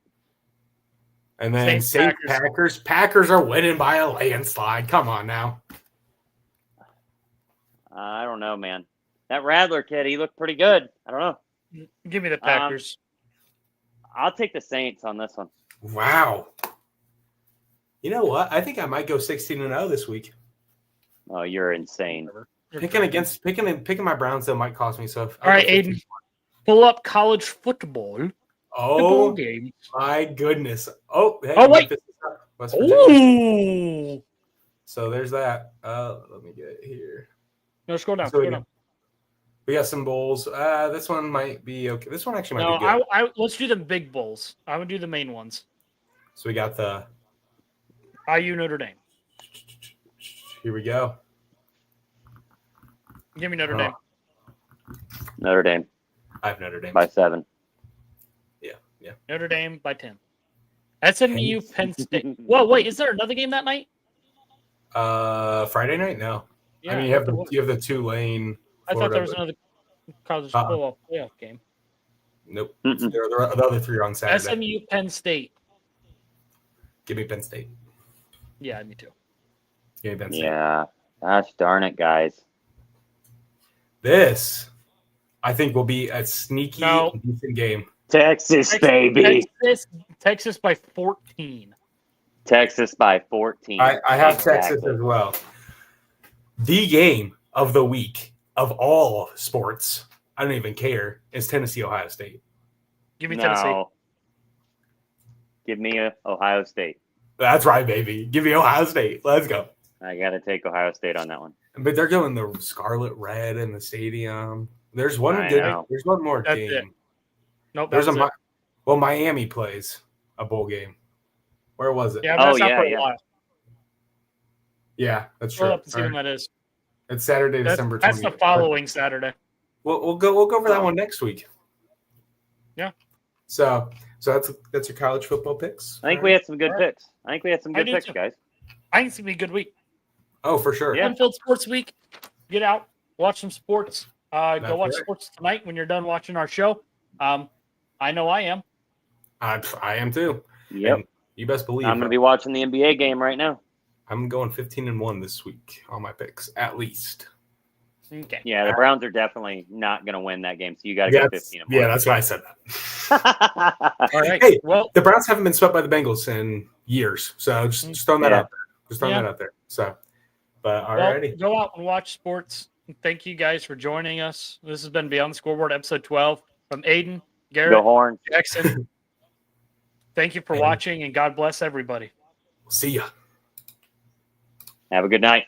And then Saints, Packers. Packers are winning by a landslide. Come on now. I don't know, man. That Rattler kid, he looked pretty good. I don't know. Give me the Packers. I'll take the Saints on this one. Wow. You know what? I think I might go 16-0 this week. Oh, you're insane. Picking my Browns though might cost me. So all right, Ayden, pull up college football. Oh game. My goodness! Oh, hey, wait! Ooh. So there's that. Let me get it here. No, scroll down. Scroll down. We got some bowls. This one might be okay. This one actually might be good. Let's do the big bowls. I would do the main ones. So we got the IU Notre Dame. Here we go. Give me Notre Dame. Notre Dame. I have Notre Dame by 7. Yeah. Notre Dame by 10. SMU Penn State. Whoa, wait, is there another game that night? Friday night? No. Yeah, I mean, you have the Tulane. I thought there was another college football playoff game. Nope. The other 3 are on Saturday. SMU Penn State. Give me Penn State. Yeah, me too. Give me Penn State. Yeah. Gosh darn it, guys. This I think will be a sneaky, decent game. Texas, baby. Texas by 14. Texas by 14. I have Texas as well. The game of the week of all sports, I don't even care, is Tennessee, Ohio State. Give me Tennessee. Give me Ohio State. That's right, baby. Give me Ohio State. Let's go. I got to take Ohio State on that one. But they're going the scarlet red in the stadium. There's one There's one more That's game. It. Nope. There's Miami plays a bowl game. Where was it? Yeah, that's not for a while. Yeah, that's true. We'll have to see when that is. It's Saturday, December 20th. That's the following Saturday. We'll go for that one next week. Yeah. So that's your college football picks. I think we had some good picks. I think we had some good picks, guys. I think it's gonna be a good week. Oh, for sure. Yeah. Fun-filled sports week. Get out, watch some sports. Go watch sports tonight when you're done watching our show. I know I am. I am too. Yep. And you best believe I'm going to be watching the NBA game right now. I'm going 15-1 this week on my picks, at least. Okay. Yeah, the Browns are definitely not going to win that game, so you got to go 15-1. Yeah, that's why I said that. All right. Hey, the Browns haven't been swept by the Bengals in years, so just throwing that out there. Just throwing that out there. So, but alrighty. Go out and watch sports. Thank you guys for joining us. This has been Beyond the Scoreboard, episode 12. From Ayden, Garrett, Go Horn, Jackson. Thank you for watching, and God bless everybody. See ya. Have a good night.